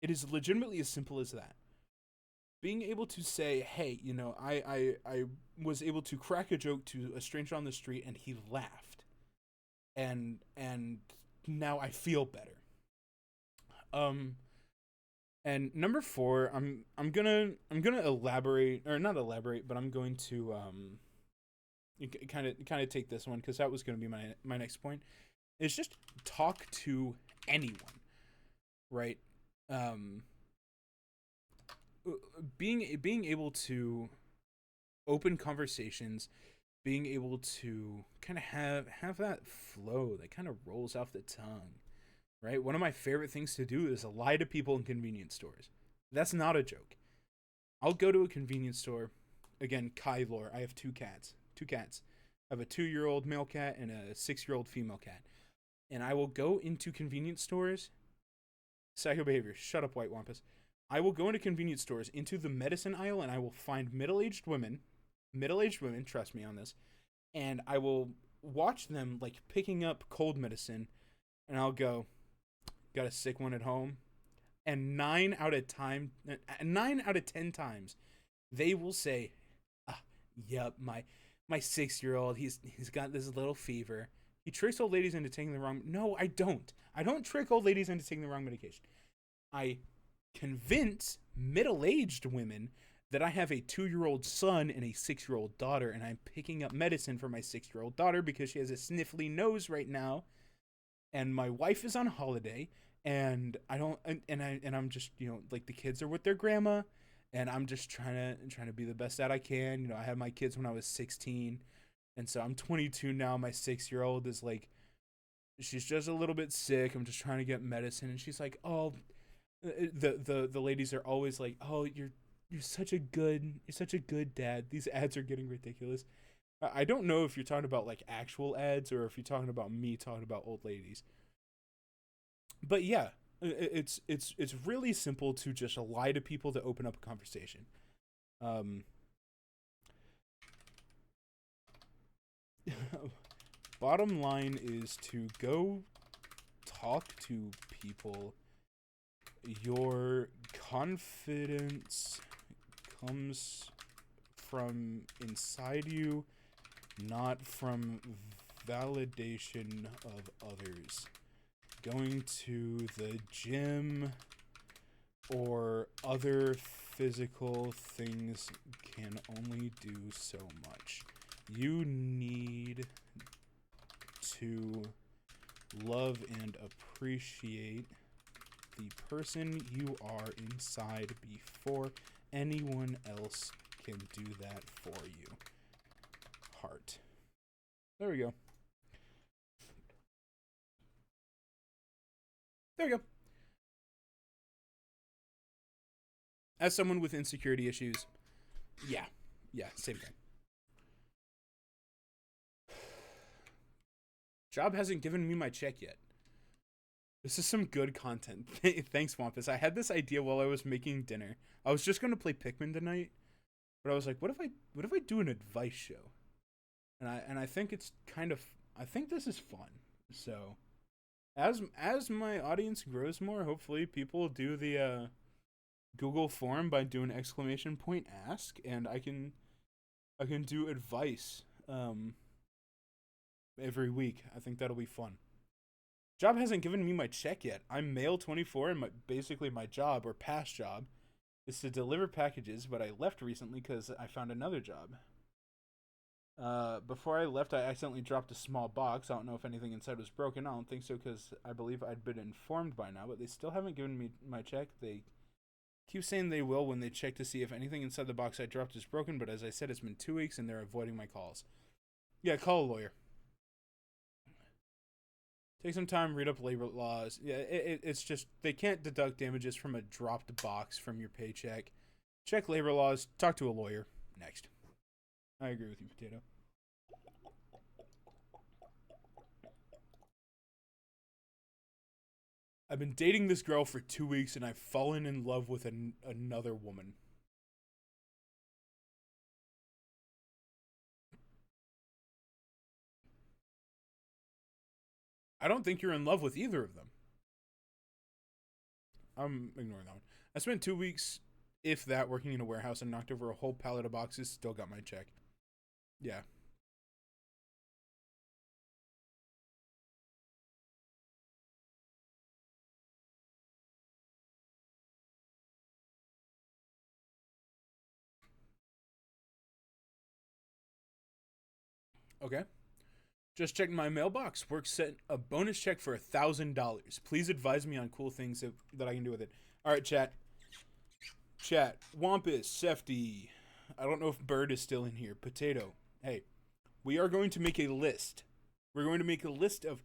It is legitimately as simple as that. Being able to say, hey, I was able to crack a joke to a stranger on the street and he laughed. And now I feel better. And number 4, I'm gonna elaborate, or not elaborate, but I'm going to kind of take this one because that was gonna be my next point. Is just talk to anyone, right? Being able to open conversations, being able to kind of have that flow that kind of rolls off the tongue, right? One of my favorite things to do is lie to people in convenience stores. That's not a joke. I'll go to a convenience store. Again, Kai lore. I have two cats. I have a 2-year-old male cat and a 6-year-old female cat. And I will go into convenience stores. Psycho behavior. Shut up, white wampus. I will go into convenience stores, into the medicine aisle, and I will find middle-aged women, trust me on this, and I will watch them, like, picking up cold medicine, and I'll go, got a sick one at home? And 9 out of 10 times, they will say, yep, my 6-year-old, he's got this little fever. He tricks old ladies into taking the wrong... No, I don't. I don't trick old ladies into taking the wrong medication. I convince middle-aged women that I have a 2-year-old son and a 6-year-old daughter, and I'm picking up medicine for my 6-year-old daughter because she has a sniffly nose right now, and my wife is on holiday, and I'm just, like, the kids are with their grandma, and I'm just trying to be the best that I can. I had my kids when I was 16, and so I'm 22 now. My 6-year-old is like, she's just a little bit sick. I'm just trying to get medicine, and she's like, oh, the ladies are always like, oh, you're such a good dad. These ads are getting ridiculous. I don't know if you're talking about like actual ads or if you're talking about me talking about old ladies. But yeah, it's really simple to just lie to people to open up a conversation. Bottom line is to go talk to people. Your confidence comes from inside you, not from validation of others. Going to the gym or other physical things can only do so much. You need to love and appreciate the person you are inside before anyone else can do that for you. Heart. There we go. There we go. As someone with insecurity issues, yeah, same thing. Job hasn't given me my check yet. This is some good content. Thanks, Wampus. I had this idea while I was making dinner. I was just gonna play Pikmin tonight, but I was like, what if I do an advice show? And I think it's I think this is fun. So, as my audience grows more, hopefully people do the Google form by doing exclamation point ask, and I can do advice every week. I think that'll be fun. Job hasn't given me my check yet. I'm male 24, and basically my job or past job is to deliver packages, but I left recently because I found another job. Before I left, I accidentally dropped a small box. I don't know if anything inside was broken. I don't think so because I believe I'd been informed by now, but they still haven't given me my check. They keep saying they will when they check to see if anything inside the box I dropped is broken, but as I said, it's been 2 weeks and they're avoiding my calls. Yeah, call a lawyer. Take some time, read up labor laws. Yeah, it's just, they can't deduct damages from a dropped box from your paycheck. Check labor laws, talk to a lawyer. Next. I agree with you, Potato. I've been dating this girl for 2 weeks and I've fallen in love with another woman. I don't think you're in love with either of them. I'm ignoring that one. I spent 2 weeks, if that, working in a warehouse and knocked over a whole pallet of boxes. Still got my check. Yeah. Okay. Just checked my mailbox. Work sent a bonus check for $1,000. Please advise me on cool things that I can do with it. All right, chat. Chat. Wampus, Sefty. I don't know if Bird is still in here. Potato. Hey, we are going to make a list. We're going to make a list of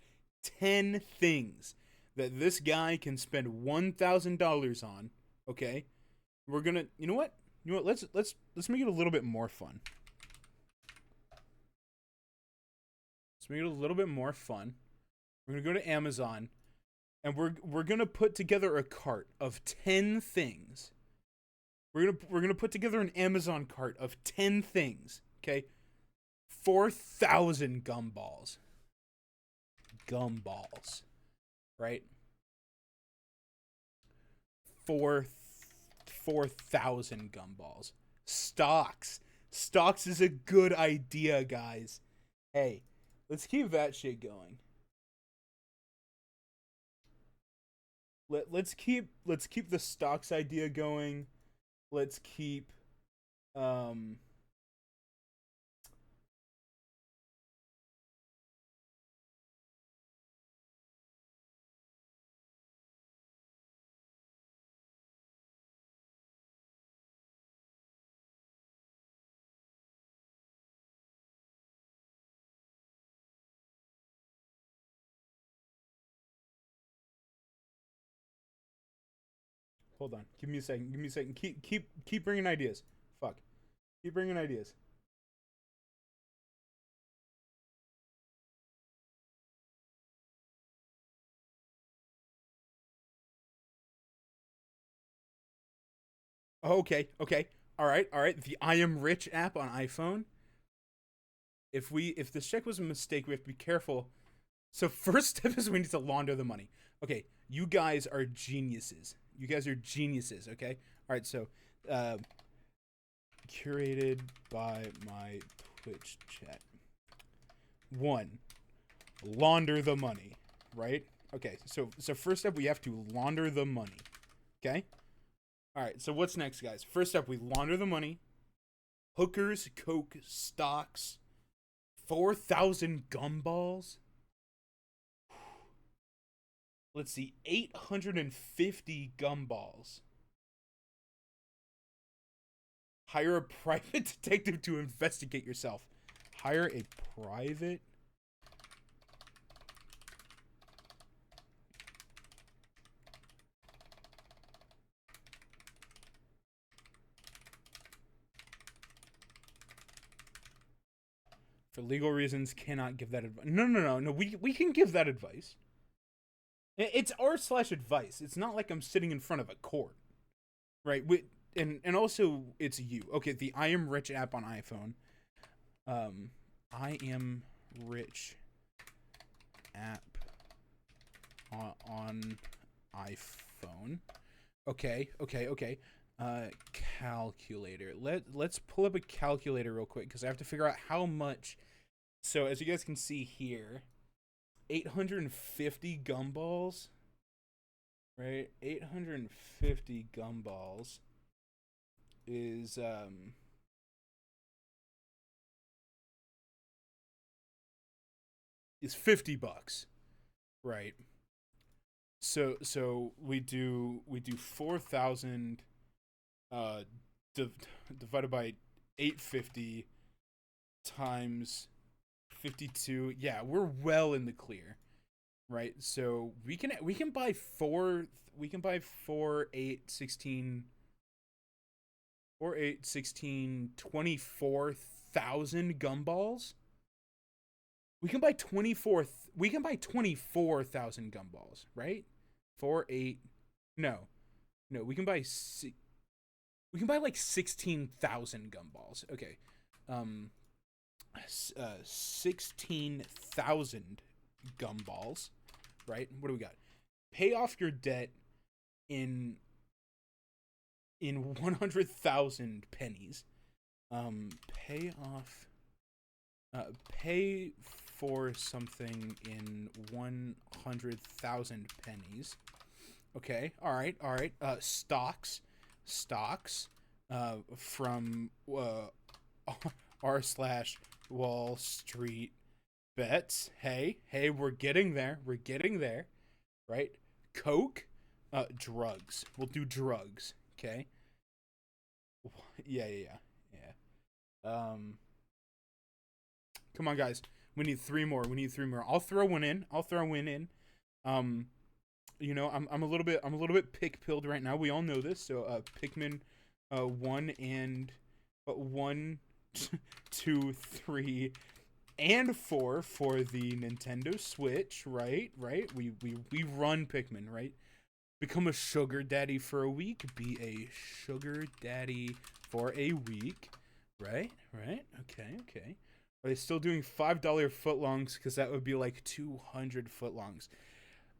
10 things that this guy can spend $1,000 on. Okay. We're gonna. You know what? Let's make it a little bit more fun. Let's make it a little bit more fun. We're gonna go to Amazon, and we're gonna put together a cart of 10 things. We're gonna put together an Amazon cart of 10 things. Okay, 4,000 gumballs. Gumballs, right? 4,000 gumballs. Stocks. Stocks is a good idea, guys. Hey. Let's keep that shit going. Let's keep the stocks idea going. Let's keep hold on. Give me a second. Keep bringing ideas. Fuck. Keep bringing ideas. Oh, okay. All right. The I Am Rich app on iPhone. If this check was a mistake, we have to be careful. So first step is we need to launder the money. Okay, you guys are geniuses. Okay? All right, so curated by my Twitch chat. 1, launder the money, right? Okay, so first step, we have to launder the money. Okay? All right, so what's next, guys? First step, we launder the money. Hookers, coke, stocks, 4,000 gumballs. Let's see, 850 gumballs. Hire a private detective to investigate yourself. Hire a private... For legal reasons, cannot give that advice. No. We can give that advice. It's r/advice. It's not like I'm sitting in front of a court, right? And also it's you. Okay, the I Am Rich app on iPhone. I Am Rich app on iPhone. Okay, okay, okay. Calculator. Let's pull up a calculator real quick because I have to figure out how much. So as you guys can see here, 850 gumballs, right? 850 gumballs is $50, right? So we do 4,000 uh div- divided by 850 times 52. Yeah, we're well in the clear, right? So we can buy four 8 16 24,000 gumballs. We can buy 24,000 gumballs, right? 4 8 no. No, we can buy like 16,000 gumballs. Okay. Um 16,000 gumballs, right? What do we got? Pay off your debt in 100,000 pennies. Pay off pay for something in 100,000 pennies. Okay. All right. All right. Stocks from r slash Wall Street bets. Hey, we're getting there. We're getting there. Right? Coke, drugs. We'll do drugs. Okay. Yeah. Come on, guys. We need three more. We need three more. I'll throw one in. Um, I'm a little bit pick pilled right now. We all know this. So Pikmin, 1, 2, 3, and 4 for the Nintendo Switch. Right. We run Pikmin. Right. Become a sugar daddy for a week. Be a sugar daddy for a week. Right. Okay. Are they still doing $5 footlongs? Because that would be like 200 footlongs.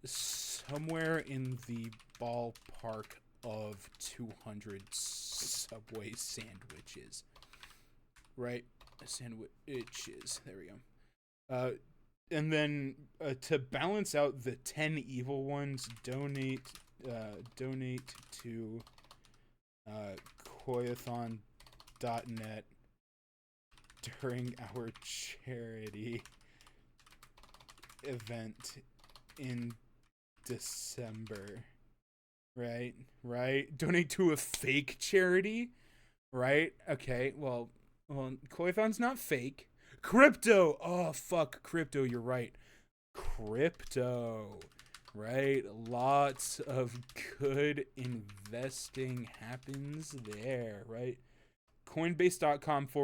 Somewhere in the ballpark of 200 Subway sandwiches. Right? Sandwiches. There we go. And then to balance out the 10 evil ones, donate to koyathon.net during our charity event in December. Right? Donate to a fake charity? Right? Okay, well, Koyathon's not fake. Crypto! Oh, fuck, crypto, you're right. Crypto. Right? Lots of good investing happens there, right? Coinbase.com /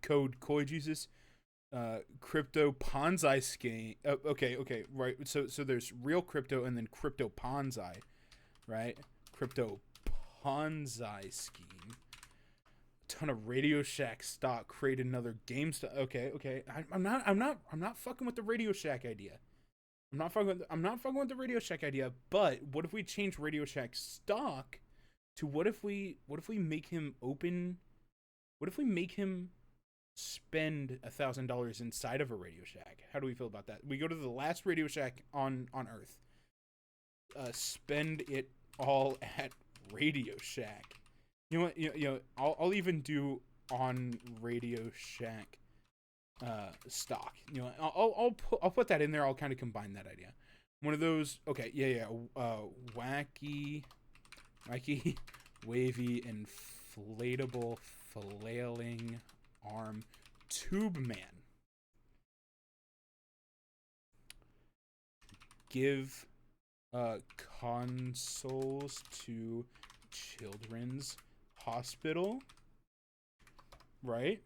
code CoyJesus crypto Ponzi scheme. Okay, right. So there's real crypto and then crypto Ponzi, right? Crypto Ponzi scheme. Ton of Radio Shack stock. Create another game stock. Okay. I'm not fucking with the Radio Shack idea. I'm not fucking with the Radio Shack idea. But what if we change Radio Shack stock to what if we make him open? What if we make him spend $1,000 inside of a Radio Shack? How do we feel about that? We go to the last Radio Shack on Earth. Spend it all at Radio Shack. You know what? I'll even do on Radio Shack stock. I'll put that in there. I'll kind of combine that idea. One of those. Okay, yeah. Wacky, wavy, inflatable, flailing arm tube man. Give consoles to children's hospital. Right?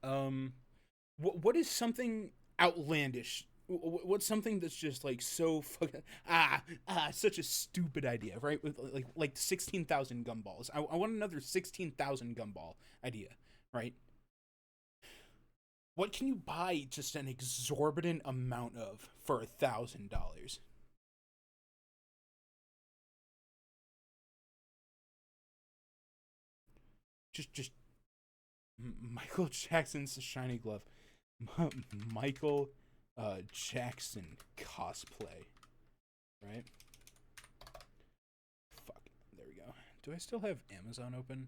What is something outlandish? What's something that's just like so fucking such a stupid idea, right? With like 16,000 gumballs. I want another 16,000 gumball idea, right? What can you buy just an exorbitant amount of for $1,000? just Michael Jackson's shiny glove. Michael Jackson cosplay. Right? Fuck. There we go. Do I still have Amazon open?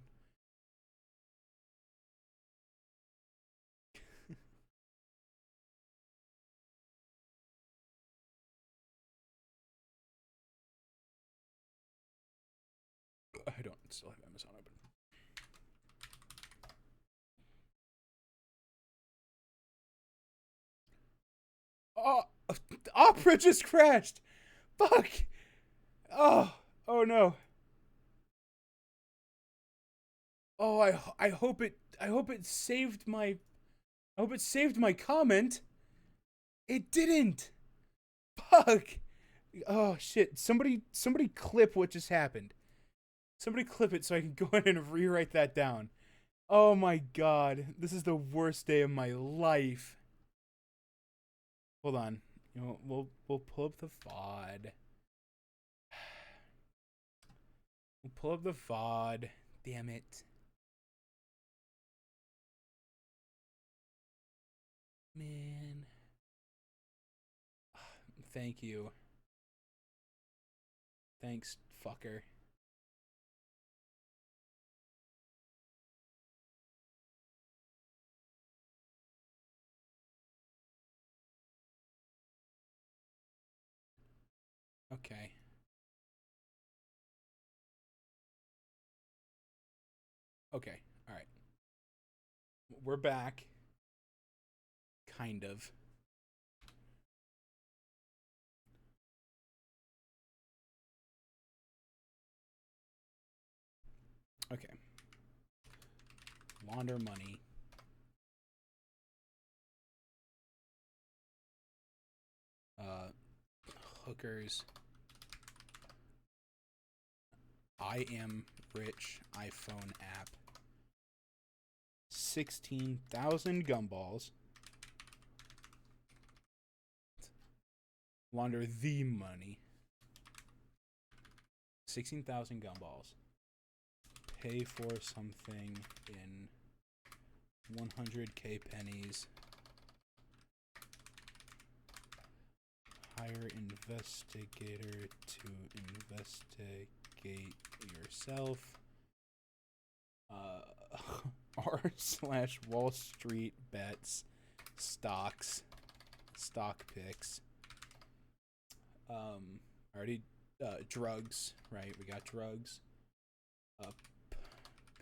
I don't still have Amazon open. Oh, Opera just crashed. Fuck. Oh no. Oh, I hope it saved my comment. It didn't. Fuck. Oh shit. Somebody clip what just happened. Somebody clip it so I can go in and rewrite that down. Oh my god. This is the worst day of my life. Hold on. You know, we'll pull up the VOD. We'll pull up the VOD. Damn it. Man. Thank you. Thanks, fucker. Okay. Okay. All right. We're back. Kind of. Okay. Launder money. Hookers. I am rich iPhone app. 16,000 gumballs. Launder the money. 16,000 gumballs. Pay for something in 100k pennies. Hire investigator to investigate yourself. R/Wall Street bets, stocks, stock picks. Already drugs, right? We got drugs.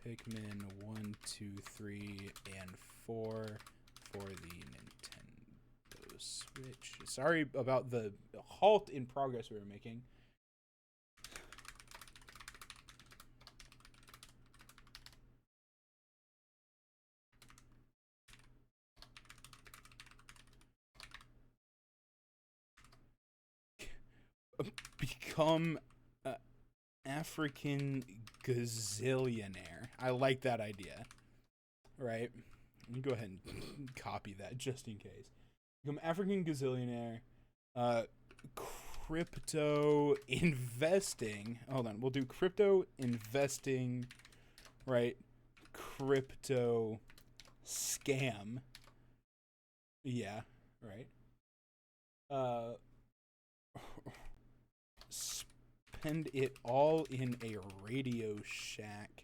Pikmin 1, 2, 3, and 4 for the Nintendo Switch. Sorry about the halt in progress we were making. Become African gazillionaire. I like that idea. Right? Let me go ahead and copy that just in case. Become African gazillionaire. Crypto investing. Hold on. We'll do crypto investing. Right? Crypto scam. Yeah. Right? Spend it all in a Radio Shack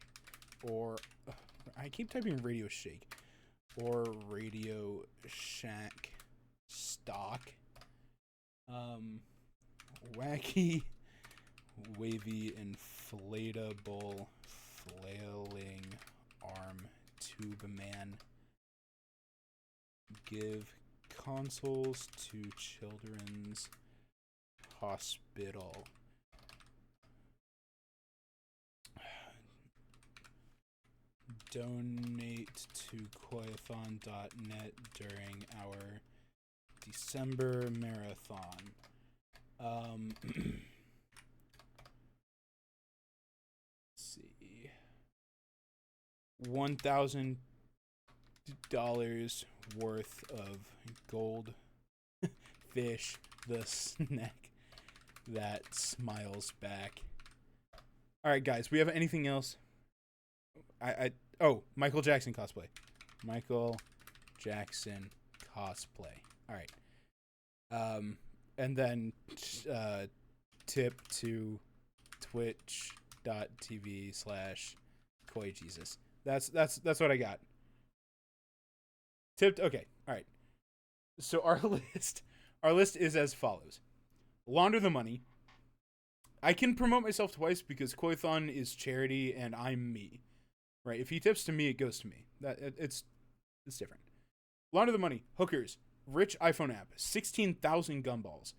or I keep typing Radio Shake or Radio Shack stock. Wacky, wavy, inflatable, flailing arm tube man. Give consoles to children's hospital. Donate to Koyathon.net during our December marathon. Let's see. $1,000 worth of gold fish, the snack that smiles back. All right, guys, we have anything else? Oh, Michael Jackson cosplay. Michael Jackson cosplay. All right. And then tip to twitch.tv/KoiJesus. That's what I got. Tipped. Okay. All right. So our list is as follows: launder the money. I can promote myself twice because Koithon is charity and I'm me. Right? If he tips to me, it goes to me. It's different. Launder the money. Hookers. Rich iPhone app. 16,000 gumballs.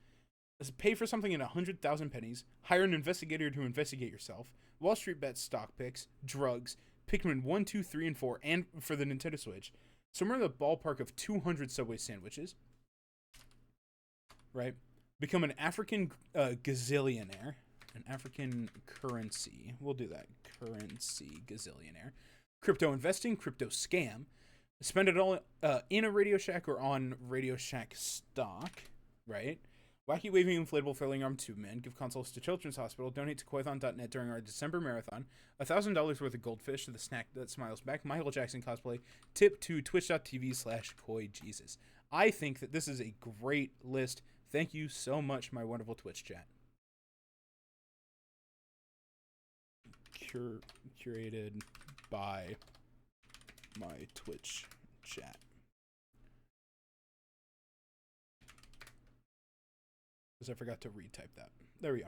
Pay for something in 100,000 pennies. Hire an investigator to investigate yourself. Wall Street bets, stock picks, drugs. Pikmin 1, 2, 3, and 4, and for the Nintendo Switch. Somewhere in the ballpark of 200 Subway sandwiches. Right? Become an African gazillionaire. An African currency. We'll do that. Currency gazillionaire. Crypto investing, crypto scam. Spend it all in a Radio Shack or on Radio Shack stock. Right? Wacky waving inflatable throwing arm tube man. Give consoles to Children's Hospital. Donate to Koithon.net during our December marathon. $1,000 worth of goldfish to the snack that smiles back. Michael Jackson cosplay. Tip to twitch.tv/KoiJesus. I think that this is a great list. Thank you so much, my wonderful Twitch chat. Curated by my Twitch chat. Because I forgot to retype that. There we go.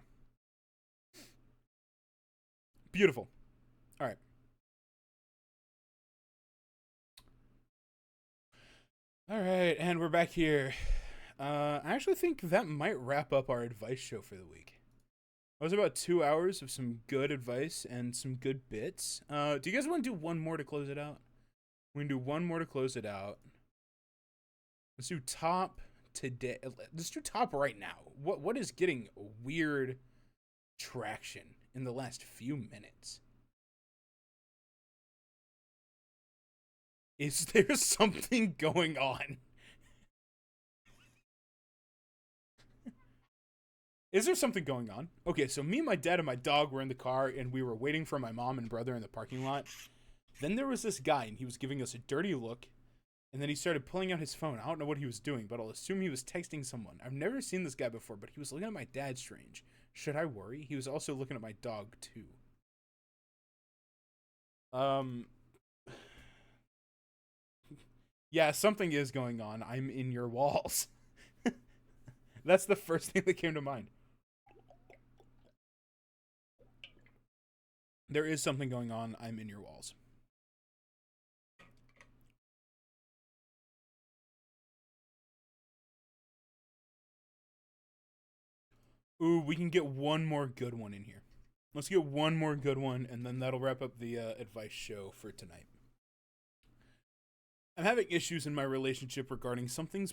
Beautiful. All right. All right, and we're back here. I actually think that might wrap up our advice show for the week. That was about 2 hours of some good advice and some good bits. Do you guys want to do one more to close it out? We can do one more to close it out. Let's do top today. Let's do top right now. What is getting weird traction in the last few minutes? Is there something going on? Is there something going on? Okay, so me, my dad, and my dog were in the car, and we were waiting for my mom and brother in the parking lot. Then there was this guy, and he was giving us a dirty look, and then he started pulling out his phone. I don't know what he was doing, but I'll assume he was texting someone. I've never seen this guy before, but he was looking at my dad strange. Should I worry? He was also looking at my dog, too. Yeah, something is going on. I'm in your walls. That's the first thing that came to mind. There is something going on. I'm in your walls. Ooh, we can get one more good one in here. Let's get one more good one, and then that'll wrap up the advice show for tonight. I'm having issues in my relationship regarding some things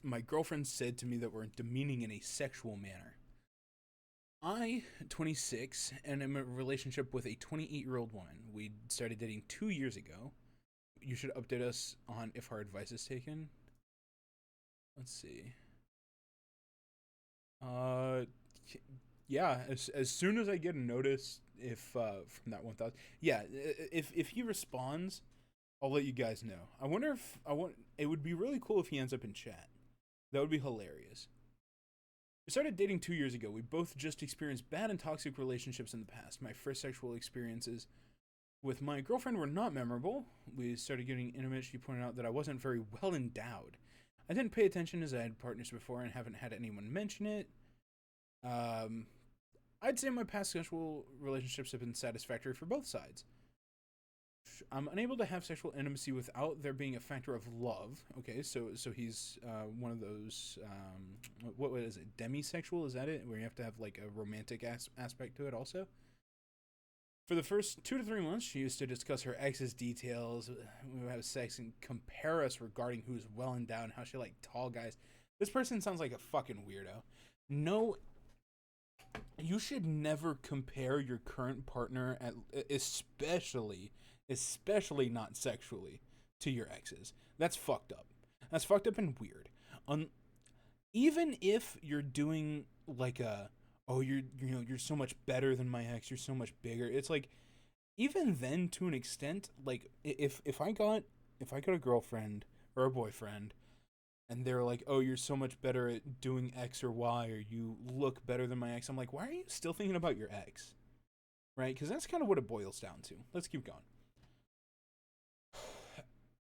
my girlfriend said to me that were demeaning in a sexual manner. I, 26, and am in a relationship with a 28-year-old woman. We started dating 2 years ago. You should update us on if our advice is taken. Let's see. Yeah, as soon as I get a notice, if from that 1,000, yeah, if he responds, I'll let you guys know. I wonder if it would be really cool if he ends up in chat. That would be hilarious. We started dating 2 years ago. We both just experienced bad and toxic relationships in the past. My first sexual experiences with my girlfriend were not memorable. We started getting intimate. She pointed out that I wasn't very well endowed. I didn't pay attention as I had partners before and haven't had anyone mention it. I'd say my past sexual relationships have been satisfactory for both sides. I'm unable to have sexual intimacy without there being a factor of love. Okay, so he's one of those, what is it, demisexual? Is that it? Where you have to have like a romantic aspect to it also? For the first 2 to 3 months, she used to discuss her ex's details. We would have sex and compare us regarding who's well endowed and how she liked tall guys. This person sounds like a fucking weirdo. No, you should never compare your current partner, especially not sexually, to your exes. That's fucked up. That's fucked up and weird. Even if you're doing like you're so much better than my ex, you're so much bigger. It's like, even then, to an extent, like if I got a girlfriend or a boyfriend, and they're like, "Oh, you're so much better at doing X or Y, or you look better than my ex," I'm like, "Why are you still thinking about your ex?" Right? Because that's kind of what it boils down to. Let's keep going.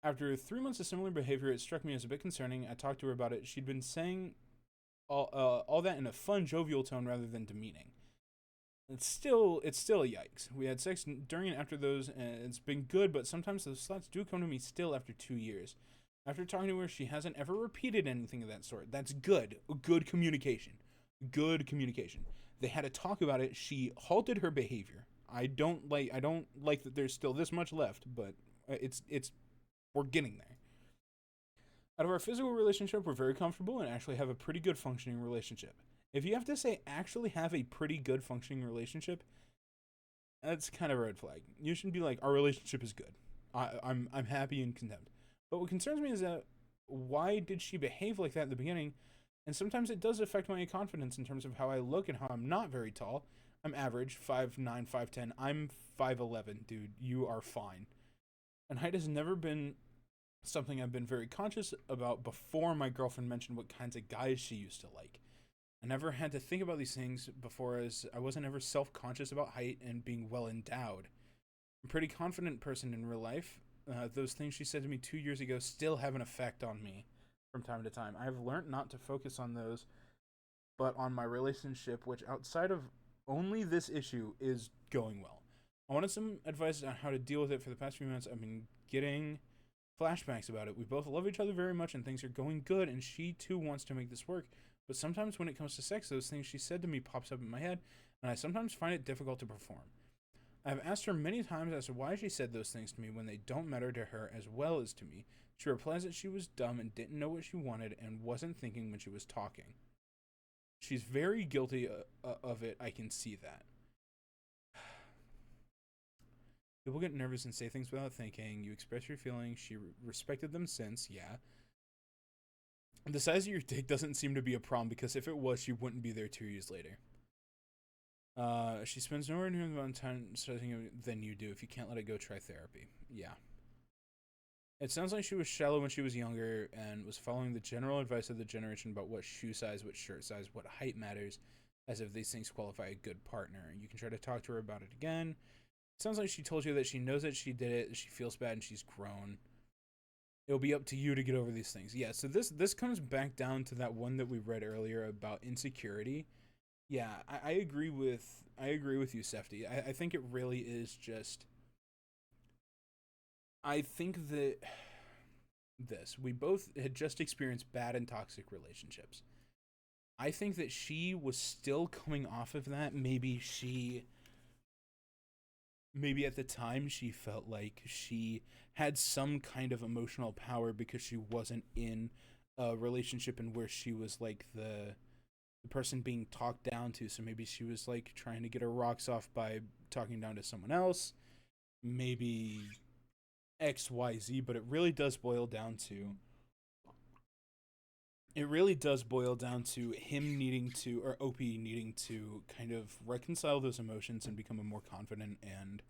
After 3 months of similar behavior, it struck me as a bit concerning. I talked to her about it. She'd been saying all that in a fun, jovial tone rather than demeaning. It's still a yikes. We had sex during and after those, and it's been good, but sometimes those thoughts do come to me still after 2 years. After talking to her, she hasn't ever repeated anything of that sort. That's good. Good communication. Good communication. They had to talk about it. She halted her behavior. I don't like that there's still this much left, but it's we're getting there. Out of our physical relationship, we're very comfortable and actually have a pretty good functioning relationship. If you have to say actually have a pretty good functioning relationship, that's kind of a red flag. You should be like, our relationship is good. I'm happy and content. But what concerns me is that why did she behave like that in the beginning? And sometimes it does affect my confidence in terms of how I look and how I'm not very tall. I'm average, 5'9", 5'10". I'm 5'11", dude. You are fine. And height has never been something I've been very conscious about before my girlfriend mentioned what kinds of guys she used to like. I never had to think about these things before, as I wasn't ever self-conscious about height and being well endowed. I'm a pretty confident person in real life. Those things she said to me 2 years ago still have an effect on me from time to time. I have learned not to focus on those, but on my relationship, which outside of only this issue is going well. I wanted some advice on how to deal with it. For the past few months, I've been getting flashbacks about it. We both love each other very much and things are going good, and she too wants to make this work. But sometimes when it comes to sex, those things she said to me pops up in my head, and I sometimes find it difficult to perform. I've asked her many times as to why she said those things to me when they don't matter to her as well as to me. She replies that she was dumb and didn't know what she wanted and wasn't thinking when she was talking. She's very guilty of it, I can see that. People get nervous and say things without thinking. You express your feelings. She respected them since, yeah. The size of your dick doesn't seem to be a problem because if it was, she wouldn't be there 2 years later. She spends nowhere near the amount of time studying than you do. If you can't let it go, try therapy. Yeah. It sounds like she was shallow when she was younger and was following the general advice of the generation about what shoe size, what shirt size, what height matters, as if these things qualify a good partner. You can try to talk to her about it again. It sounds like she told you that she knows that she did it, she feels bad, and she's grown. It'll be up to you to get over these things. Yeah, so this comes back down to that one that we read earlier about insecurity. Yeah, I agree with you, Sefty. I think it really is just. I think that we both had just experienced bad and toxic relationships. I think that she was still coming off of that. Maybe at the time she felt like she had some kind of emotional power because she wasn't in a relationship and where she was like the person being talked down to. So maybe she was like trying to get her rocks off by talking down to someone else. Maybe XYZ, but it really does boil down to him needing to, or Opie needing to kind of reconcile those emotions and become a more confident and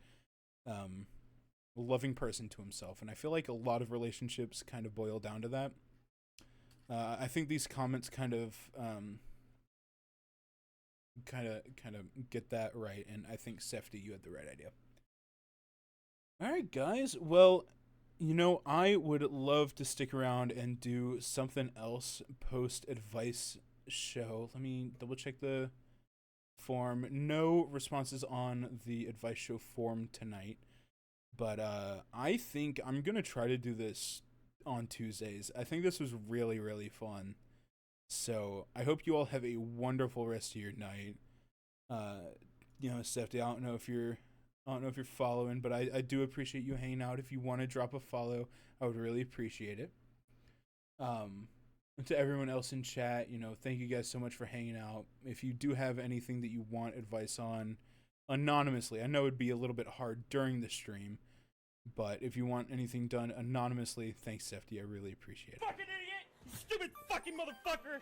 loving person to himself. And I feel like a lot of relationships kind of boil down to that. I think these comments kind of get that right, and I think Sefty, you had the right idea. All right, guys. Well, I would love to stick around and do something else post advice show. Let me double check the form. No responses on the advice show form tonight, but I think I'm gonna try to do this on Tuesdays. I think this was really, really fun. So I hope you all have a wonderful rest of your night. Sefty, I don't know if you're following, but I do appreciate you hanging out. If you want to drop a follow, I would really appreciate it. To everyone else in chat, thank you guys so much for hanging out. If you do have anything that you want advice on anonymously, I know it'd be a little bit hard during the stream, but if you want anything done anonymously, thanks, Sefty. I really appreciate it. Fucking idiot! You stupid fucking motherfucker!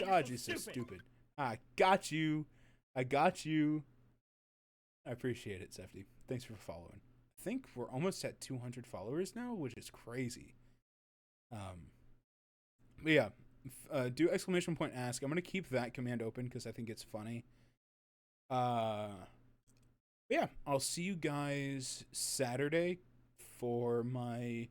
God, you're so stupid. I got you. I appreciate it, Sefty. Thanks for following. I think we're almost at 200 followers now, which is crazy. But yeah, do exclamation point ask. I'm gonna keep that command open because I think it's funny. Yeah, I'll see you guys Saturday for my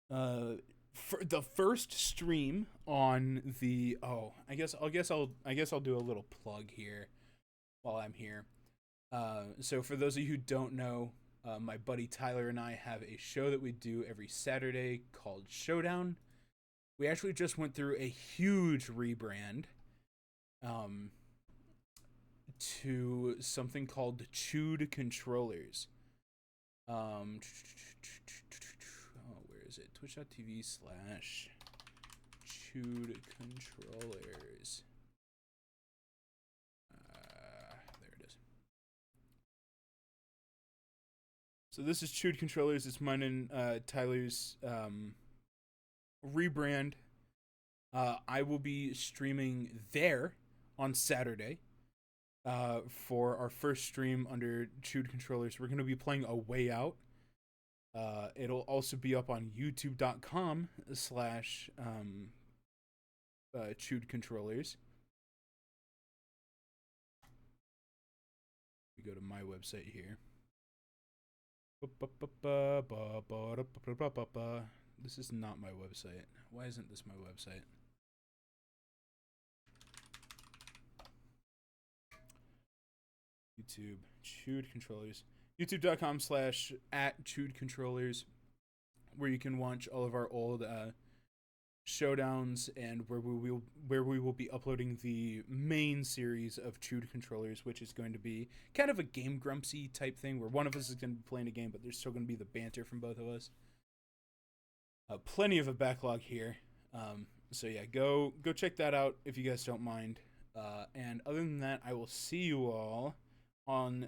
for the first stream on the I guess I'll do a little plug here while I'm here. So for those of you who don't know, my buddy Tyler and I have a show that we do every Saturday called Showdown. We actually just went through a huge rebrand to something called Chewed Controllers. Where is it? Twitch.tv/Chewed Controllers. There it is. So this is Chewed Controllers. It's mine and Tyler's rebrand. I will be streaming there on Saturday for our first stream under Chewed Controllers. We're going to be playing A Way Out. It'll also be up on youtube.com/Chewed Controllers. We go to my website here. This is not my website. Why isn't this my website? YouTube, Chewed Controllers. youtube.com/@Chewed Controllers, where you can watch all of our old showdowns and where we will be uploading the main series of Chewed Controllers, which is going to be kind of a Game Grumpsy type thing where one of us is going to be playing a game, but there's still going to be the banter from both of us. Plenty of a backlog here. So yeah, go check that out if you guys don't mind. And other than that, I will see you all on